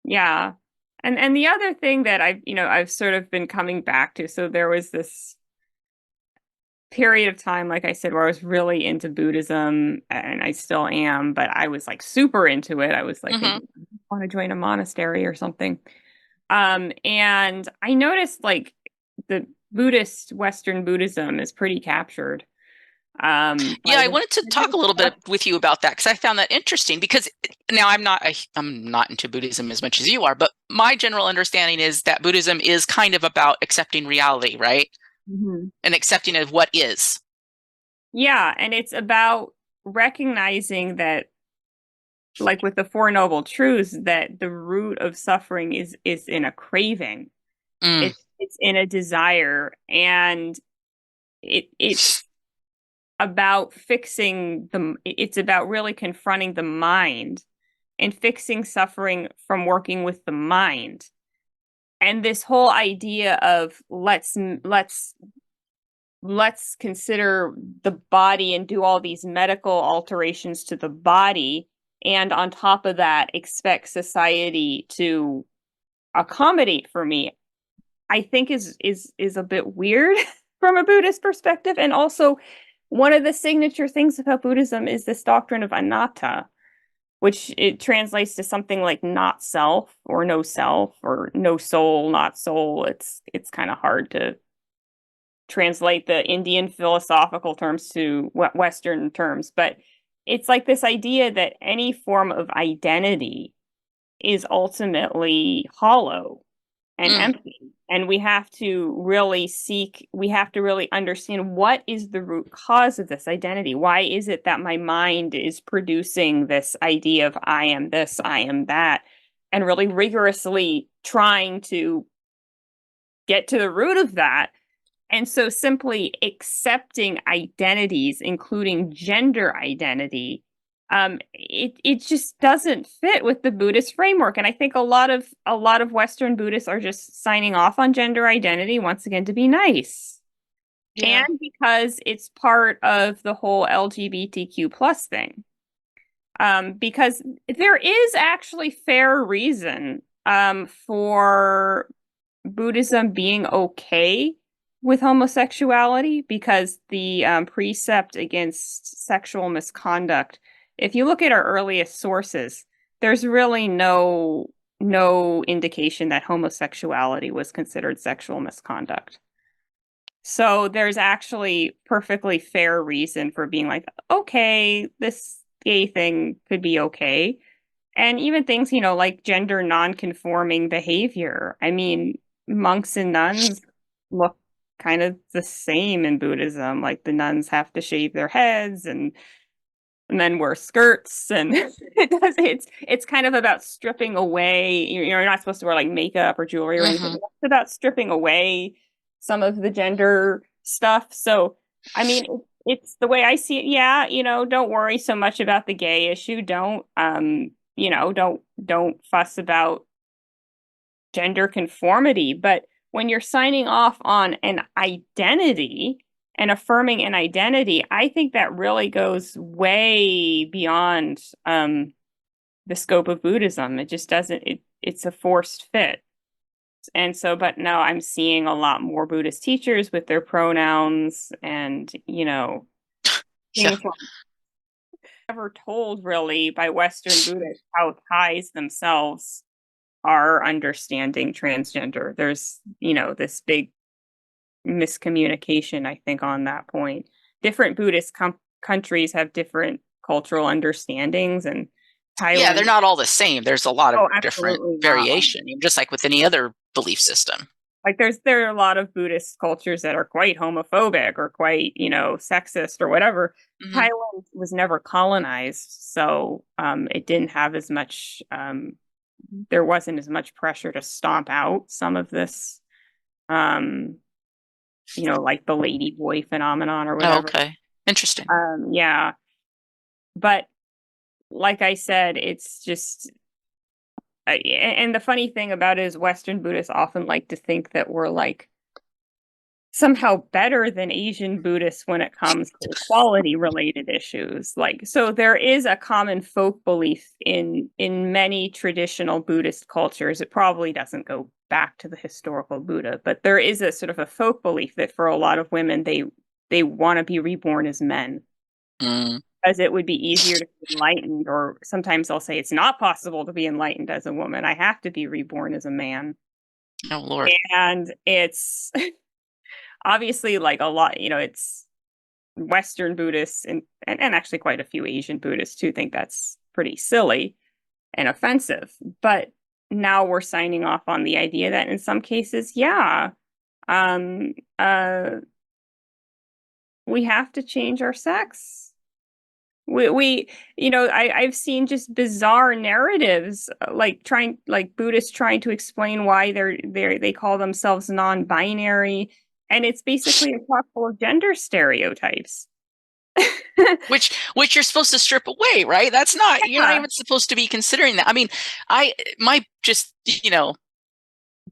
Yeah. And the other thing that I've sort of been coming back to, so there was this period of time, like I said, where I was really into Buddhism, and I still am, but I was like super into it. I was like Mm-hmm. thinking, I want to join a monastery or something. And I noticed like the Western Buddhism is pretty captured. Yeah, By I wanted to talk a little bit with you about that because I found that interesting. Because now I'm not into Buddhism as much as you are, but my general understanding is that Buddhism is kind of about accepting reality, right? Mhm. And accepting of what is. Yeah, and it's about recognizing that, like with the Four Noble Truths, that the root of suffering is in a craving. Mm, It's in a desire, and it's about it's about really confronting the mind and fixing suffering from working with the mind. And this whole idea of let's consider the body and do all these medical alterations to the body, and on top of that expect society to accommodate for me, I think is a bit weird from a Buddhist perspective. And also, one of the signature things about Buddhism is this doctrine of anatta, which it translates to something like not self or no soul, not soul. It's kind of hard to translate the Indian philosophical terms to Western terms, but it's like this idea that any form of identity is ultimately hollow and mm, empty. And we have to really understand what is the root cause of this identity. Why is it that my mind is producing this idea of I am this, I am that, and really rigorously trying to get to the root of that. And so simply accepting identities, including gender identity, it just doesn't fit with the Buddhist framework. And I think a lot of Western Buddhists are just signing off on gender identity once again to be nice. yeah. And because it's part of the whole LGBTQ plus thing. Because there is actually fair reason for Buddhism being okay with homosexuality, because the precept against sexual misconduct, if you look at our earliest sources, there's really no indication that homosexuality was considered sexual misconduct. So there's actually perfectly fair reason for being like, okay, this gay thing could be okay. And even things, like gender non-conforming behavior. I mean, monks and nuns look kind of the same in Buddhism. Like the nuns have to shave their heads and then wear skirts, and it's kind of about stripping away. You're not supposed to wear like makeup or jewelry or anything. Mm-hmm. It's about stripping away some of the gender stuff. So, I mean, it's the way I see it. Yeah, don't worry so much about the gay issue. Don't fuss about gender conformity. But when you're signing off on an identity and affirming an identity, I think that really goes way beyond the scope of Buddhism. It just doesn't, it's a forced fit. And so, but now I'm seeing a lot more Buddhist teachers with their pronouns and, Yeah. things never told really by Western Buddhists how ties themselves are understanding transgender. There's, this big miscommunication, I think, on that point. Different Buddhist countries have different cultural understandings, and Yeah, they're Thailand, not all the same. There's a lot of oh, different absolutely not. variation, just like with any other belief system. Like there are a lot of Buddhist cultures that are quite homophobic or quite, sexist or whatever. Hmm. Thailand was never colonized, so it didn't have as much there wasn't as much pressure to stomp out some of this um, like the lady boy phenomenon or Oh, whatever. okay. Interesting. Yeah. But like I said, it's just and the funny thing about it is Western Buddhists often like to think that we're like somehow better than Asian Buddhists when it comes to equality related issues. Like, so there is a common folk belief in many traditional Buddhist cultures. It probably doesn't go back to the historical Buddha, but there is a sort of a folk belief that for a lot of women they want to be reborn as men. Mm. As it would be easier to be enlightened, or sometimes I'll say it's not possible to be enlightened as a woman. I have to be reborn as a man. Oh, Lord. And it's obviously like a lot, it's Western Buddhists and actually quite a few Asian Buddhists too think that's pretty silly and offensive. But now we're signing off on the idea that in some cases, yeah, um, uh, we have to change our sex. I've seen just bizarre narratives like Buddhists trying to explain why they call themselves non-binary, and it's basically a chock full of gender stereotypes. Which you're supposed to strip away, right? That's not, you're not Yeah. even supposed to be considering that. I mean, my just,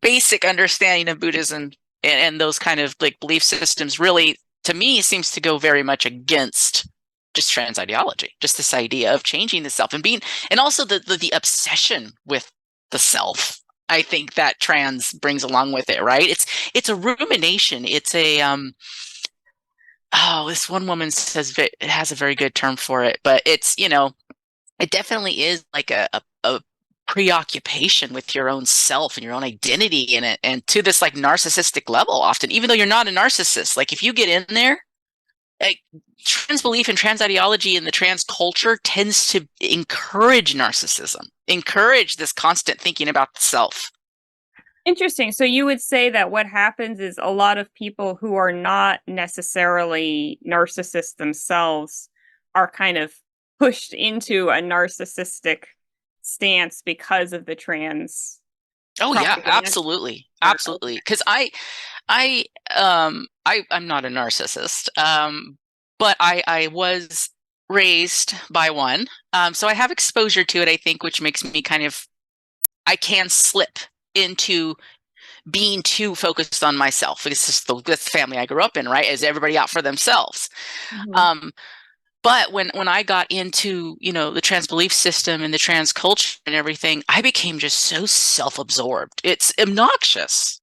basic understanding of Buddhism and those kind of like belief systems really, to me, seems to go very much against just trans ideology, just this idea of changing the self and being, and also the obsession with the self. I think that trans brings along with it, right? It's a rumination. It's a oh, this one woman says it has a very good term for it, but it's, it definitely is like a preoccupation with your own self and your own identity in it, and to this like narcissistic level often, even though you're not a narcissist. Like if you get in there, like trans belief and trans ideology and the trans culture tends to encourage narcissism, encourage this constant thinking about the self. Interesting. So you would say that what happens is a lot of people who are not necessarily narcissists themselves are kind of pushed into a narcissistic stance because of the trans Oh yeah, propaganda. absolutely. Okay. Absolutely. Because I'm not a narcissist. But I was raised by one. So I have exposure to it, I think, which makes me kind of, I can slip into being too focused on myself. It's just the family I grew up in, right? Is everybody out for themselves? Mhm. Um, but when I got into, the trans belief system and the trans culture and everything, I became just so self-absorbed. It's obnoxious.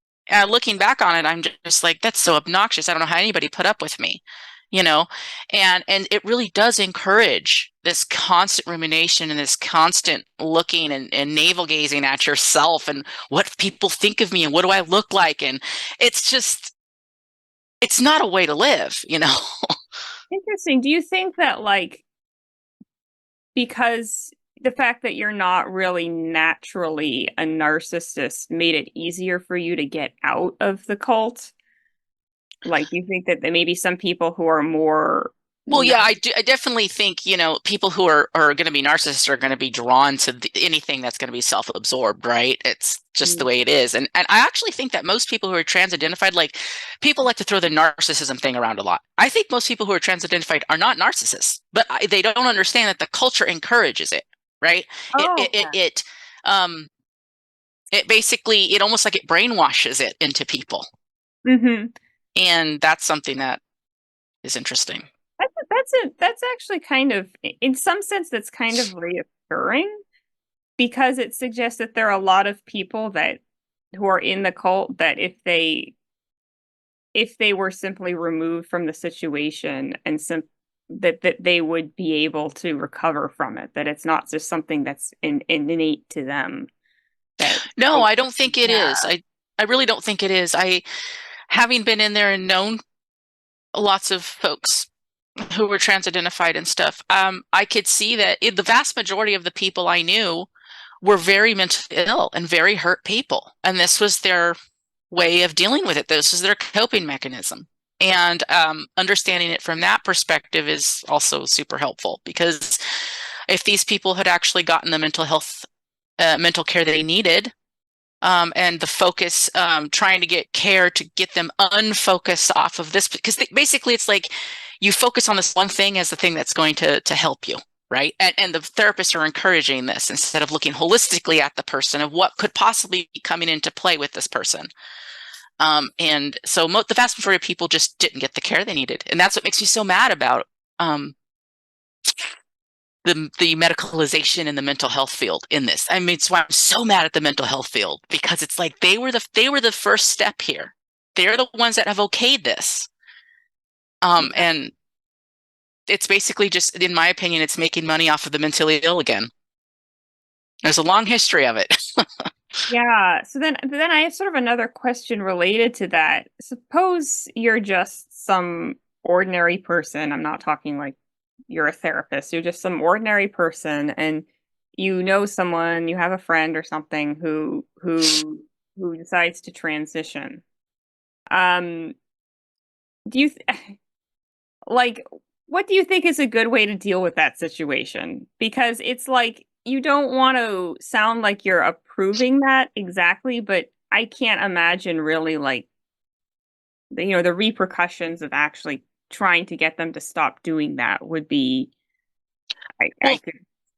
Looking back on it, I'm just like, that's so obnoxious. I don't know how anybody put up with me, you know? And it really does encourage this constant rumination and this constant looking and navel gazing at yourself and what people think of me and what do I look like? And it's just, it's not a way to live. Interesting. Do you think that like because the fact that you're not really naturally a narcissist made it easier for you to get out of the cult? Like, you think that there may be some people who are more Well, nar yeah, I do. I definitely think, people who are going to be narcissists are going to be drawn to anything that's going to be self-absorbed, right? It's just the way it is. And I actually think that most people who are trans-identified, like people like to throw the narcissism thing around a lot. I think most people who are trans-identified are not narcissists, but they don't understand that the culture encourages it, right? It Oh, it it it um it basically, it almost like it brainwashes it into people, hmm. and that's something that is interesting. That's actually kind of, in some sense, that's kind of reassuring because it suggests that there are a lot of people that who are in the cult that if they were simply removed from the situation and that they would be able to recover from it, that it's not just something that's innate to them. That No, Oh, I don't think it is. yeah. I really don't think it is. Having been in there and known lots of folks who were trans identified and stuff, I could see that the vast majority of the people I knew were very mentally ill and very hurt people. And this was their way of dealing with it. This is their coping mechanism. And understanding it from that perspective is also super helpful because if these people had actually gotten the mental care they needed, and the focus, trying to get care to get them unfocused off of this, because basically it's like you focus on this one thing as the thing that's going to help you, right? And the therapists are encouraging this instead of looking holistically at the person of what could possibly be coming into play with this person. And so the vast majority of people just didn't get the care they needed. And that's what makes me so mad about the medicalization in the mental health field in this. I mean, it's why I'm so mad at the mental health field, because it's like they were the first step here. They're the ones that have okayed this. And it's basically just, in my opinion, it's making money off of the mentally ill again. There's a long history of it. Yeah. So then I have sort of another question related to that. Suppose you're just some ordinary person. I'm not talking like you're a therapist. You're just some ordinary person and you know someone, you have a friend or something who decides to transition. Um, do you th like what do you think is a good way to deal with that situation? Because it's like you don't want to sound like you're approving that exactly, but I can't imagine really like the repercussions of actually trying to get them to stop doing that would be I Well, could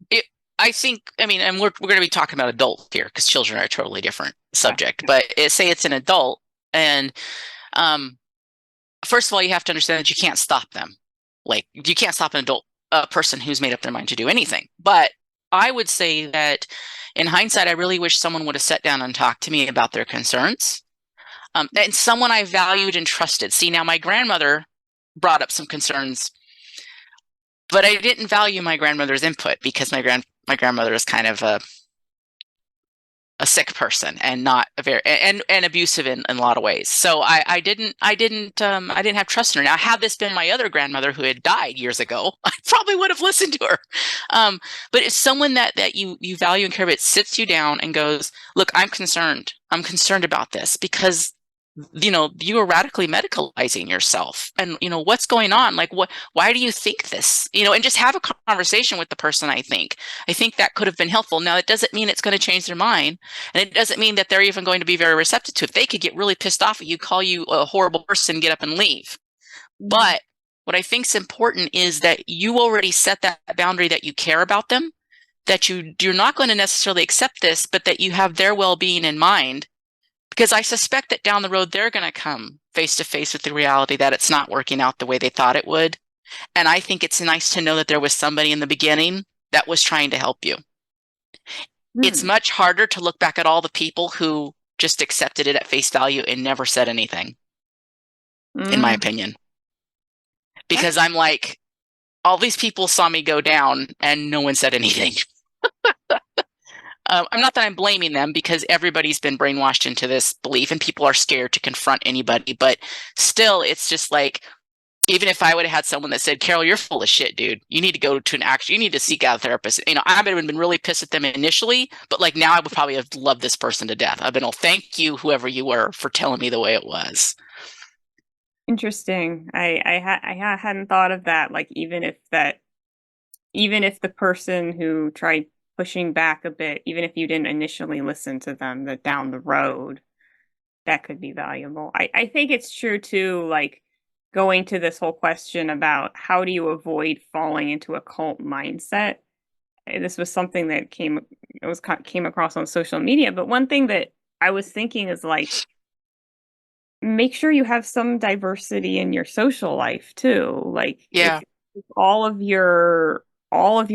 it, I think, I mean, and we're going to be talking about adults here because children are a totally different yeah. subject. But say it's an adult, and um, first of all, you have to understand that you can't stop them. Like you can't stop an adult person who's made up their mind to do anything. But I would say that in hindsight, I really wish someone would have sat down and talked to me about their concerns. And someone I valued and trusted. See, now my grandmother brought up some concerns, but I didn't value my grandmother's input because my grandmother is kind of a sick person and not a very and abusive in a lot of ways. So I didn't have trust in her. Now, had this been my other grandmother who had died years ago, I probably would have listened to her. But it's someone that you value and care about, sits you down and goes, look, I'm concerned. I'm concerned about this because you are radically medicalizing yourself, and what's going on, like why do you think this, and just have a conversation with the person. I think that could have been helpful. Now, it doesn't mean it's going to change their mind, and it doesn't mean that they're even going to be very receptive to it. They could get really pissed off at you, call you a horrible person, get up and leave. Mhm. But what I think is important is that you already set that boundary, that you care about them, that you're not going to necessarily accept this, but that you have their well-being in mind, because I suspect that down the road, they're going to come face to face with the reality that it's not working out the way they thought it would. And I think it's nice to know that there was somebody in the beginning that was trying to help you. It's Hmm. much harder to look back at all the people who just accepted it at face value and never said anything, in my Mm. opinion. That's Because I'm like, all these people saw me go down and no one said anything. I'm not that I'm blaming them, because everybody's been brainwashed into this belief and people are scared to confront anybody. But still, it's just like, even if I would have had someone that said, Carol, you're full of shit, dude. You need to go to you need to seek out a therapist. I would have been really pissed at them initially, but like now I would probably have loved this person to death. I've been, oh, thank you, whoever you were, for telling me the way it was. interesting. I hadn't thought of that. Like even if the person who tried pushing back a bit, even if you didn't initially listen to them, that down the road, that could be valuable. I think it's true too, like going to this whole question about how do you avoid falling into a cult mindset. This was something that came across on social media, but one thing that I was thinking is like make sure you have some diversity in your social life too. Like Yeah. if all of your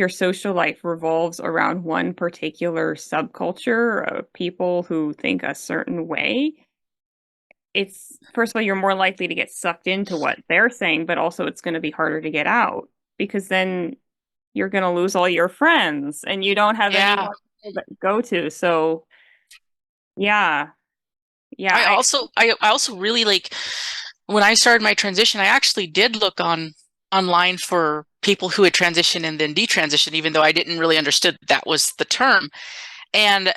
social life revolves around one particular subculture of people who think a certain way, it's first of all, you're more likely to get sucked into what they're saying, but also it's going to be harder to get out because then you're going to lose all your friends and you don't have Yeah. anyone to go to. So Yeah. Yeah. I also really like when I started my transition, I actually did look online for people who had transitioned and then detransitioned, even though I didn't really understood that was the term. And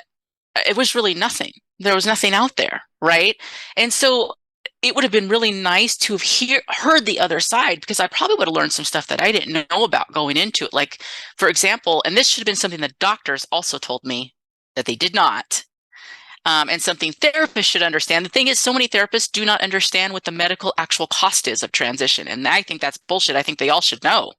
it was really nothing. There was nothing out there, right? And so it would have been really nice to have heard the other side, because I probably would have learned some stuff that I didn't know about going into it. Like, for example, and this should have been something that doctors also told me that they did not, and something therapists should understand. The thing is, so many therapists do not understand what the medical actual cost is of transition. And I think that's bullshit. I think they all should know,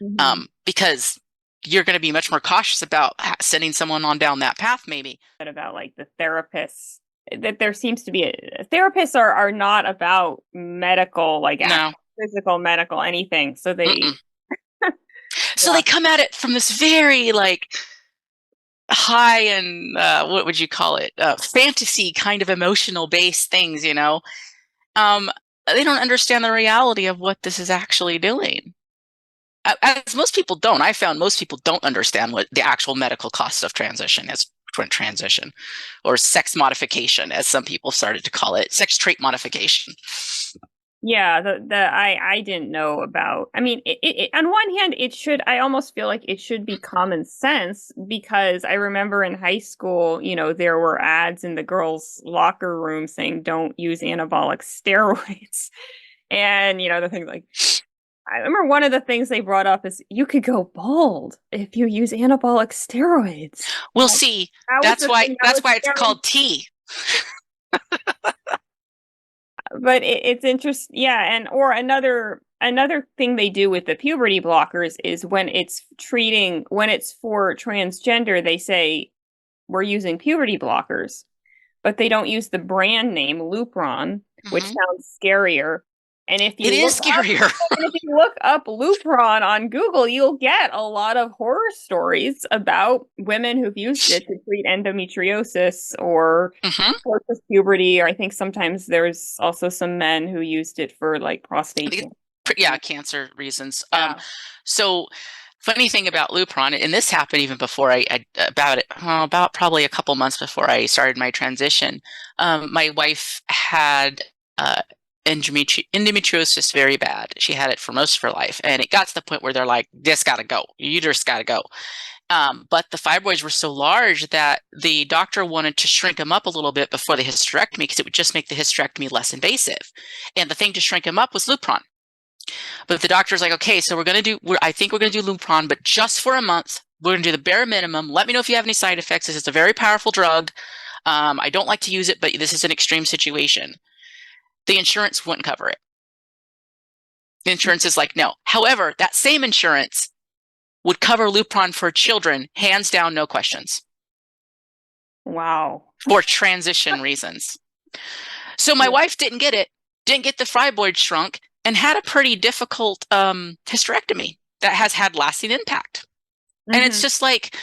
Mhm. because you're going to be much more cautious about sending someone on down that path, maybe. About like the therapists that there seems to be therapists are not about medical, like No. actual physical medical anything. So they, Mm-mm. So yeah. they come at it from this very like high and what would you call it? Fantasy kind of emotional based things, you know. Um, they don't understand the reality of what this is actually doing. As most people don't. I found most people don't understand what the actual medical cost of transition is. Transition or sex modification, as some people started to call it, sex trait modification. Yeah, I didn't know about. I mean, on one hand, it should. I almost feel like it should be common sense because I remember in high school, there were ads in the girls' locker room saying don't use anabolic steroids, and the things like I remember one of the things they brought up is you could go bald if you use anabolic steroids. We'll see. That was That's the why thing. That that's was why it's scary. called tea. But it's interesting, yeah. And or another thing they do with the puberty blockers is when it's for transgender, they say we're using puberty blockers, but they don't use the brand name Lupron, which Mm-hmm. sounds scarier. And It is scarier. if you look up Lupron on Google, you'll get a lot of horror stories about women who've used it to treat endometriosis or Mm-hmm. post puberty, or I think sometimes there's also some men who used it for like prostate cancer. Yeah, cancer reasons. Yeah. So funny thing about Lupron, and this happened even before about probably a couple months before I started my transition. My wife had endometriosis very bad. She had it for most of her life, and it got to the point where they're like, "This got to go. Your uterus got to go." But the fibroids were so large that the doctor wanted to shrink them up a little bit before the hysterectomy because it would just make the hysterectomy less invasive. And the thing to shrink them up was Lupron. But the doctor's like, okay, so I think we're going to do Lupron, but just for a month. We're going to do the bare minimum. Let me know if you have any side effects. This is a very powerful drug. I don't like to use it, but this is an extreme situation. The insurance wouldn't cover it. The insurance is like, no. However, that same insurance would cover Lupron for children, hands down, no questions, Wow. for transition reasons. So my Yeah. wife didn't get it, didn't get the fibroid shrunk, and had a pretty difficult hysterectomy that has had lasting impact. And it's Hmm. just like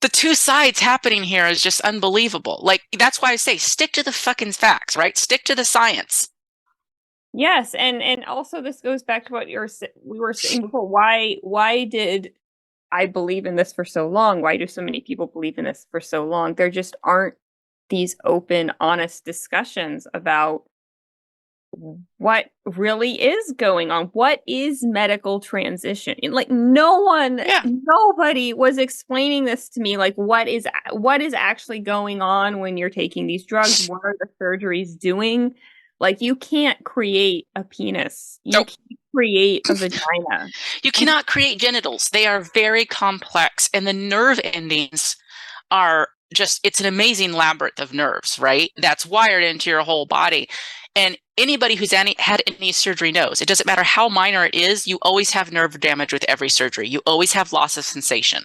the two sides happening here is just unbelievable. Like, that's why I say stick to the fucking facts, right? Stick to the science. Yes, and also this goes back to what we were saying before. Why did I believe in this for so long? Why do so many people believe in this for so long? There just aren't these open, honest discussions about what really is going on. What is medical transition? And, like, Yeah. nobody was explaining this to me. Like, what is actually going on when you're taking these drugs? What are the surgeries doing? Like, you can't create a penis. You Nope. can't create a vagina. You cannot create genitals. They are very complex, and the nerve endings are just, it's an amazing labyrinth of nerves, right? That's wired into your whole body. And anybody who's had any surgery knows it doesn't matter how minor it is, you always have nerve damage with every surgery. You always have loss of sensation.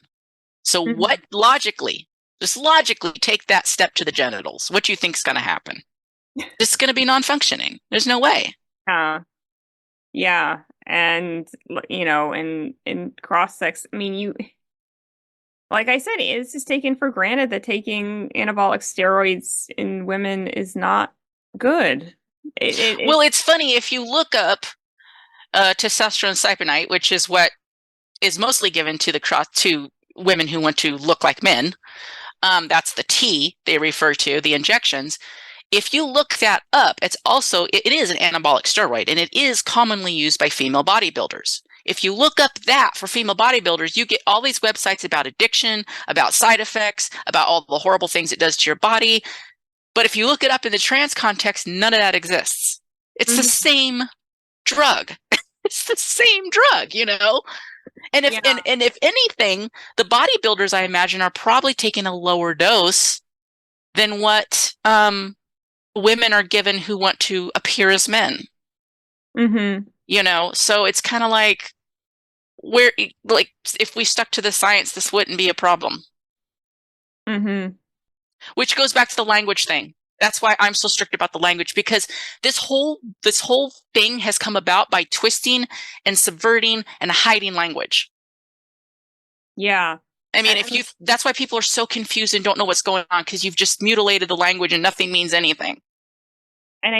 So what Mhm. just logically take that step to the genitals. What do you think is going to happen? It's going to be non-functioning. There's no way. Uh, yeah, and in cross sex, I mean, like I said, it's just taken for granted that taking anabolic steroids in women is not good. Well, It's it's funny if you look up testosterone cypionate, which is what is mostly given to to women who want to look like men. That's the T they refer to, the injections. If you look that up, it is an anabolic steroid, and it is commonly used by female bodybuilders. If you look up that for female bodybuilders, you get all these websites about addiction, about side effects, about all the horrible things it does to your body. But if you look it up in the trans context, none of that exists. It's the Mhm. same drug. It's the same drug, you know? And if Yeah. and if anything, the bodybuilders, I imagine, are probably taking a lower dose than what women are given who want to appear as men. Mm-hmm. You know, so it's kind of like where, like, if we stuck to the science, this wouldn't be a problem. Mm-hmm. Which goes back to the language thing. That's why I'm so strict about the language, because this whole thing has come about by twisting and subverting and hiding language. Yeah. I mean, And that's why people are so confused and don't know what's going on, because you've just mutilated the language and nothing means anything.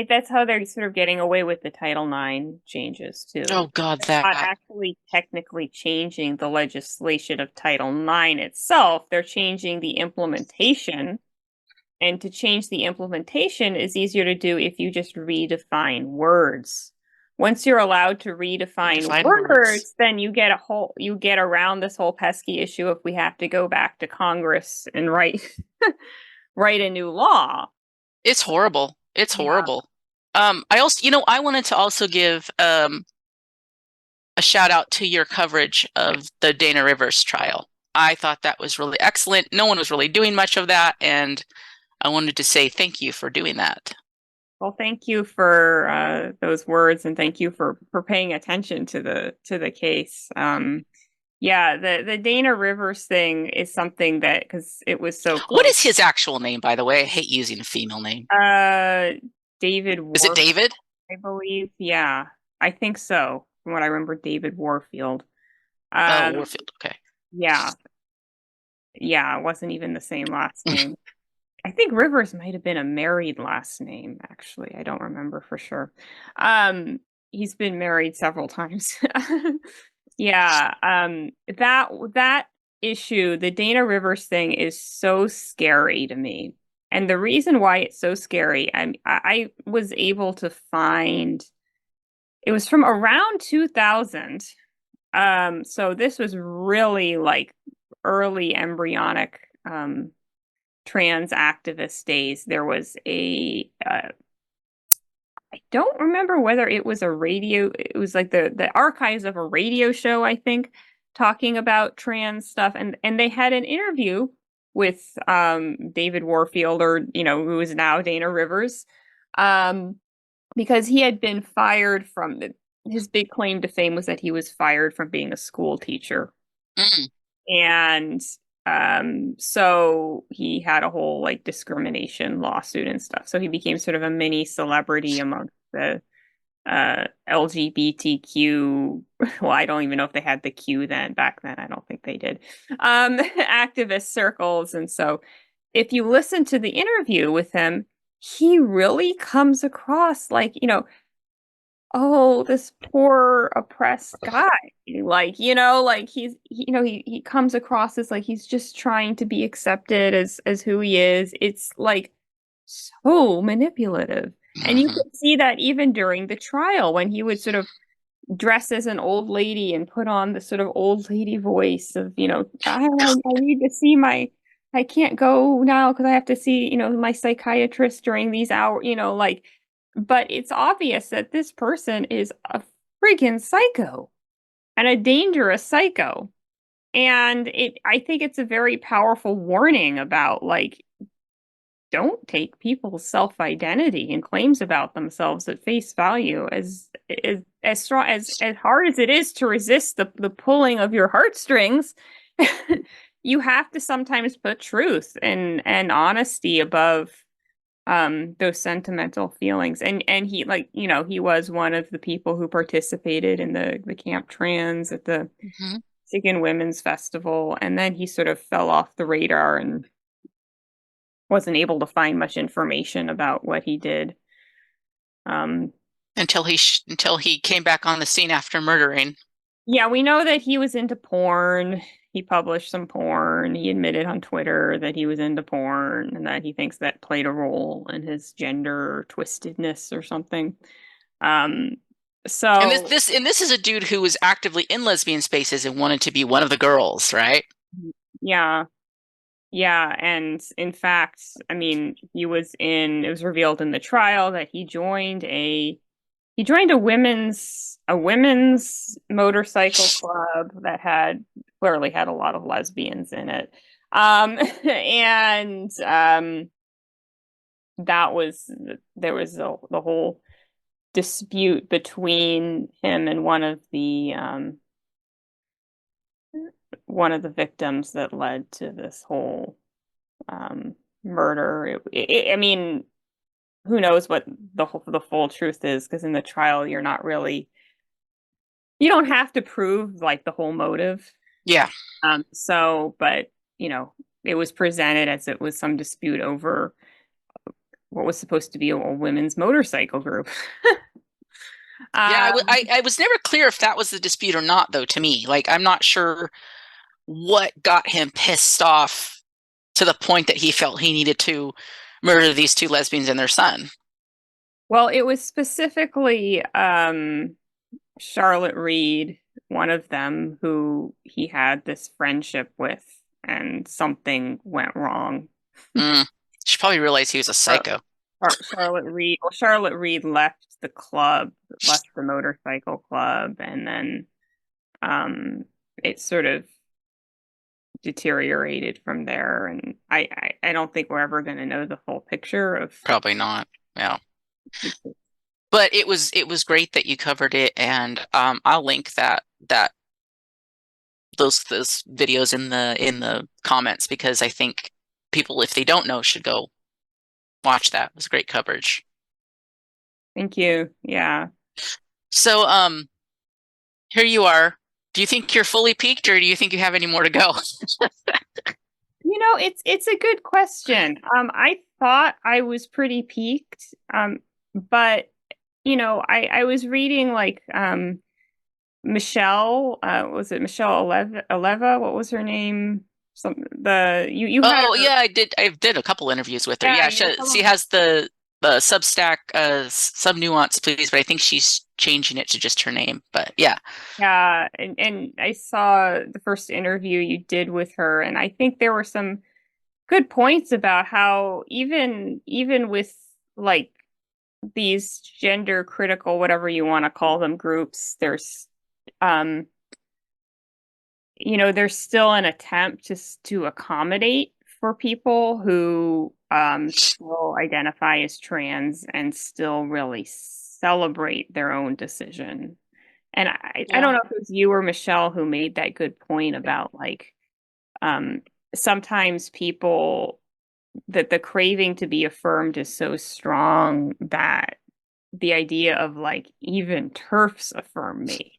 that's how they're sort of getting away with the Title IX changes too. Oh God, Not that. actually technically changing the legislation of Title IX itself. They're changing the implementation. And to change the implementation is easier to do if you just redefine words. Once you're allowed to redefine Define words. words, then you get around this whole pesky issue if we have to go back to Congress and write write a new law. It's horrible. It's Yeah. horrible. I also, I wanted to also give a shout out to your coverage of the Dana Rivers trial. I thought that was really excellent. No one was really doing much of that, and I wanted to say thank you for doing that. Well, thank you for those words, and thank you for paying attention to the case. Yeah, the Dana Rivers thing is something that because it was so What close. is his actual name, by the way? I hate using a female name. David Is it Warfield, David? I believe. Yeah, I think so. From what I remember, David Warfield. Oh, Um, Warfield. Okay. yeah, yeah, it wasn't even the same last name. I think Rivers might have been a married last name, actually. I don't remember for sure. He's been married several times. Yeah, that issue, the Dana Rivers thing is so scary to me. And the reason why it's so scary, I was able to find it was from around 2000. So this was really like early embryonic trans activist days. There was I don't remember whether it was a radio, it was like the archives of a radio show, I think, talking about trans stuff. And they had an interview with David Warfield, or who is now Dana Rivers. Um because he had been fired from his big claim to fame was that he was fired from being a school teacher. Mm. And so he had a whole like discrimination lawsuit and stuff. So he became sort of a mini celebrity amongst the LGBTQ. Well, I don't even know if they had the Q then. Back then, I don't think they did. Activist circles. And so if you listen to the interview with him, he really comes across like, oh, this poor oppressed guy. Like, like he comes across as like he's just trying to be accepted as who he is. It's like so manipulative. And you Mhm. could see that even during the trial when he would sort of dress as an old lady and put on the sort of old lady voice of, I need to see I can't go now because I have to see, my psychiatrist during these hours, like, but it's obvious that this person is a freaking psycho and a dangerous psycho. And I think it's a very powerful warning about like, don't take people's self-identity and claims about themselves at face value as strong as hard as it is to resist the pulling of your heartstrings. You have to sometimes put truth and honesty above those sentimental feelings. And he, like, he was one of the people who participated in the Camp Trans at the Mhm. Michigan Women's Festival, and then he sort of fell off the radar and wasn't able to find much information about what he did. Um, Until he came back on the scene after murdering. yeah, we know that he was into porn. he published some porn. He admitted on Twitter that he was into porn and that he thinks that played a role in his gender twistedness or something. Um, And this so this and this is a dude who was actively in lesbian spaces and wanted to be one of the girls, right? yeah, yeah, and in fact, I mean, it was revealed in the trial that he joined a women's motorcycle club that had clearly had a lot of lesbians in it. And that was there was the whole dispute between him and one of the victims that led to this whole murder. I mean, who knows what the full truth is? Because in the trial, you don't have to prove like the whole motive. Yeah. But it was presented as it was some dispute over what was supposed to be a women's motorcycle group. Yeah, Um, I was never clear if that was the dispute or not, though, to me. Like, I'm not sure what got him pissed off to the point that he felt he needed to murder these two lesbians and their son. well, it was specifically Charlotte Reed, one of them, who he had this friendship with, and something went wrong. Mm. She probably realized he was a Char- psycho. Charlotte Reed left the club, left the motorcycle club, and then it sort of deteriorated from there. And I don't think we're ever going to know the full picture of. Probably not. Yeah. But it was great that you covered it, and I'll link that those videos in the comments because I think people, if they don't know, should go watch that. It was great coverage. Thank you. Yeah. So here you are. Do you think you're fully peaked, or do you think you have any more to go? It's a good question. I thought I was pretty peaked. But I was reading like Michelle, was it Michelle Aleva? What was her name? You had Oh her. yeah, I did a couple interviews with her. Yeah, Yeah, you were she telling me. has the Substack Sub Nuance, please, but I think she's changing it to just her name. But yeah. Yeah, and I saw the first interview you did with her, and I think there were some good points about how even with like these gender critical, whatever you want to call them, groups, um there's still an attempt to accommodate for people who still identify as trans and still really celebrate their own decision. And I Yeah. don't know if it was you or Michelle who made that good point about like um sometimes people that the craving to be affirmed is so strong that the idea of like even TERFs affirm me.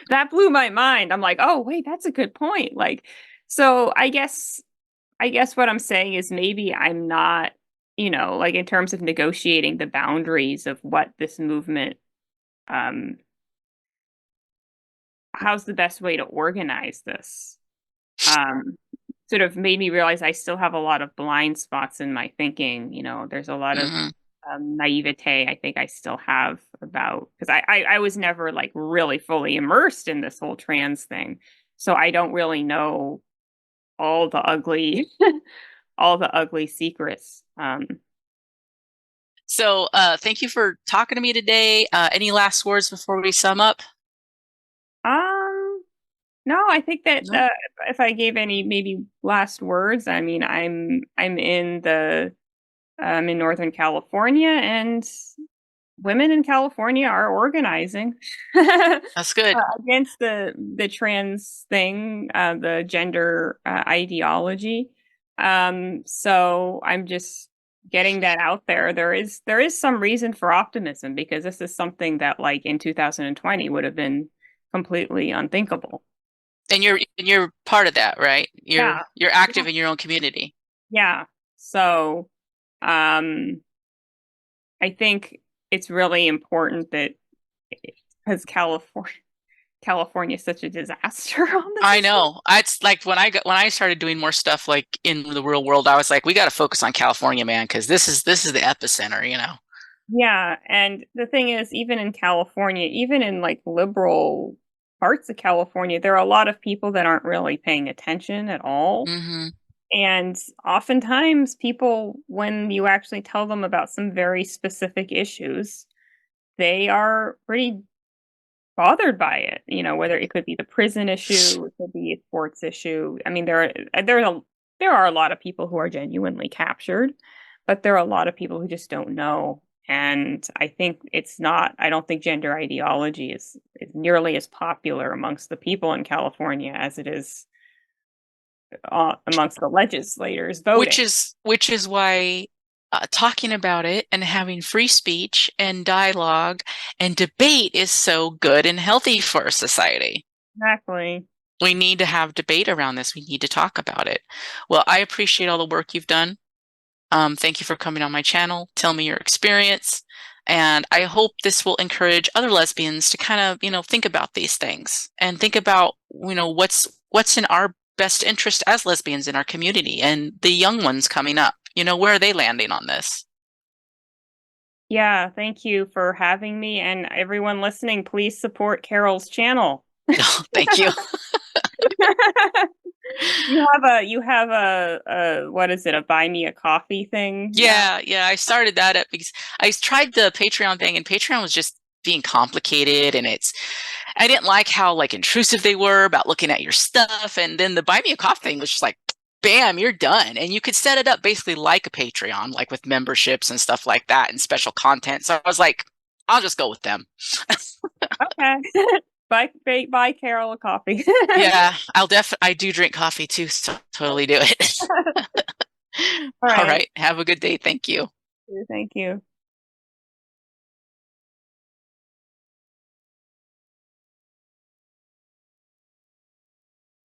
That blew my mind. I'm like, oh wait, that's a good point. Like, so I guess what I'm saying is maybe I'm not, like in terms of negotiating the boundaries of what this movement, um, how's the best way to organize this? Um, Sort of made me realize I still have a lot of blind spots in my thinking. There's a lot of Hmm. naivete I think I still have about because I was never like really fully immersed in this whole trans thing. So I don't really know all the ugly all the ugly secrets. So thank you for talking to me today. Any last words before we sum up? Um, no, I think that No? if I gave any maybe last words, I mean, I'm in Northern California, and women in California are organizing That's good. against the trans thing, the gender ideology. So I'm just getting that out there. There is some reason for optimism because this is something that like in 2020 would have been completely unthinkable. And you're part of that, right? You're Yeah. you're Yeah. active in your own community. Yeah. So um I think it's really important that because California is such a disaster on this I issue. know. It's like when I started doing more stuff like in the real world, I was like, we got to focus on California, man, because this is the epicenter, you know. Yeah, and the thing is, even in California, even in like liberal parts of California, there are a lot of people that aren't really paying attention at all. Hmm. And oftentimes, people, when you actually tell them about some very specific issues, they are pretty bothered by it. You know, whether it could be the prison issue, it could be a sports issue. I mean, there are a lot of people who are genuinely captured, but there are a lot of people who just don't know. And I think it's not. I don't think gender ideology is nearly as popular amongst the people in California as it is amongst the legislators voting. Which is why talking about it and having free speech and dialogue and debate is so good and healthy for our society. Exactly. We need to have debate around this. We need to talk about it. Well, I appreciate all the work you've done. Thank you for coming on my channel. Tell me your experience. And I hope this will encourage other lesbians to kind of, think about these things and think about, what's in our best interest as lesbians in our community and the young ones coming up. Where are they landing on this? Yeah, thank you for having me, and everyone listening, please support Carol's channel. Thank you. You have a what is it, a buy me a coffee thing now? Yeah, yeah. I started that up because I tried the Patreon thing, and Patreon was just being complicated, and I didn't like how like intrusive they were about looking at your stuff. And then the buy me a coffee thing was just like, bam, you're done. And you could set it up basically like a Patreon, like with memberships and stuff like that and special content. So I was like, I'll just go with them. Okay. Buy Carol a coffee. Yeah, I do drink coffee too, so totally do it. All All right. right. Have a good day. Thank you. Thank you.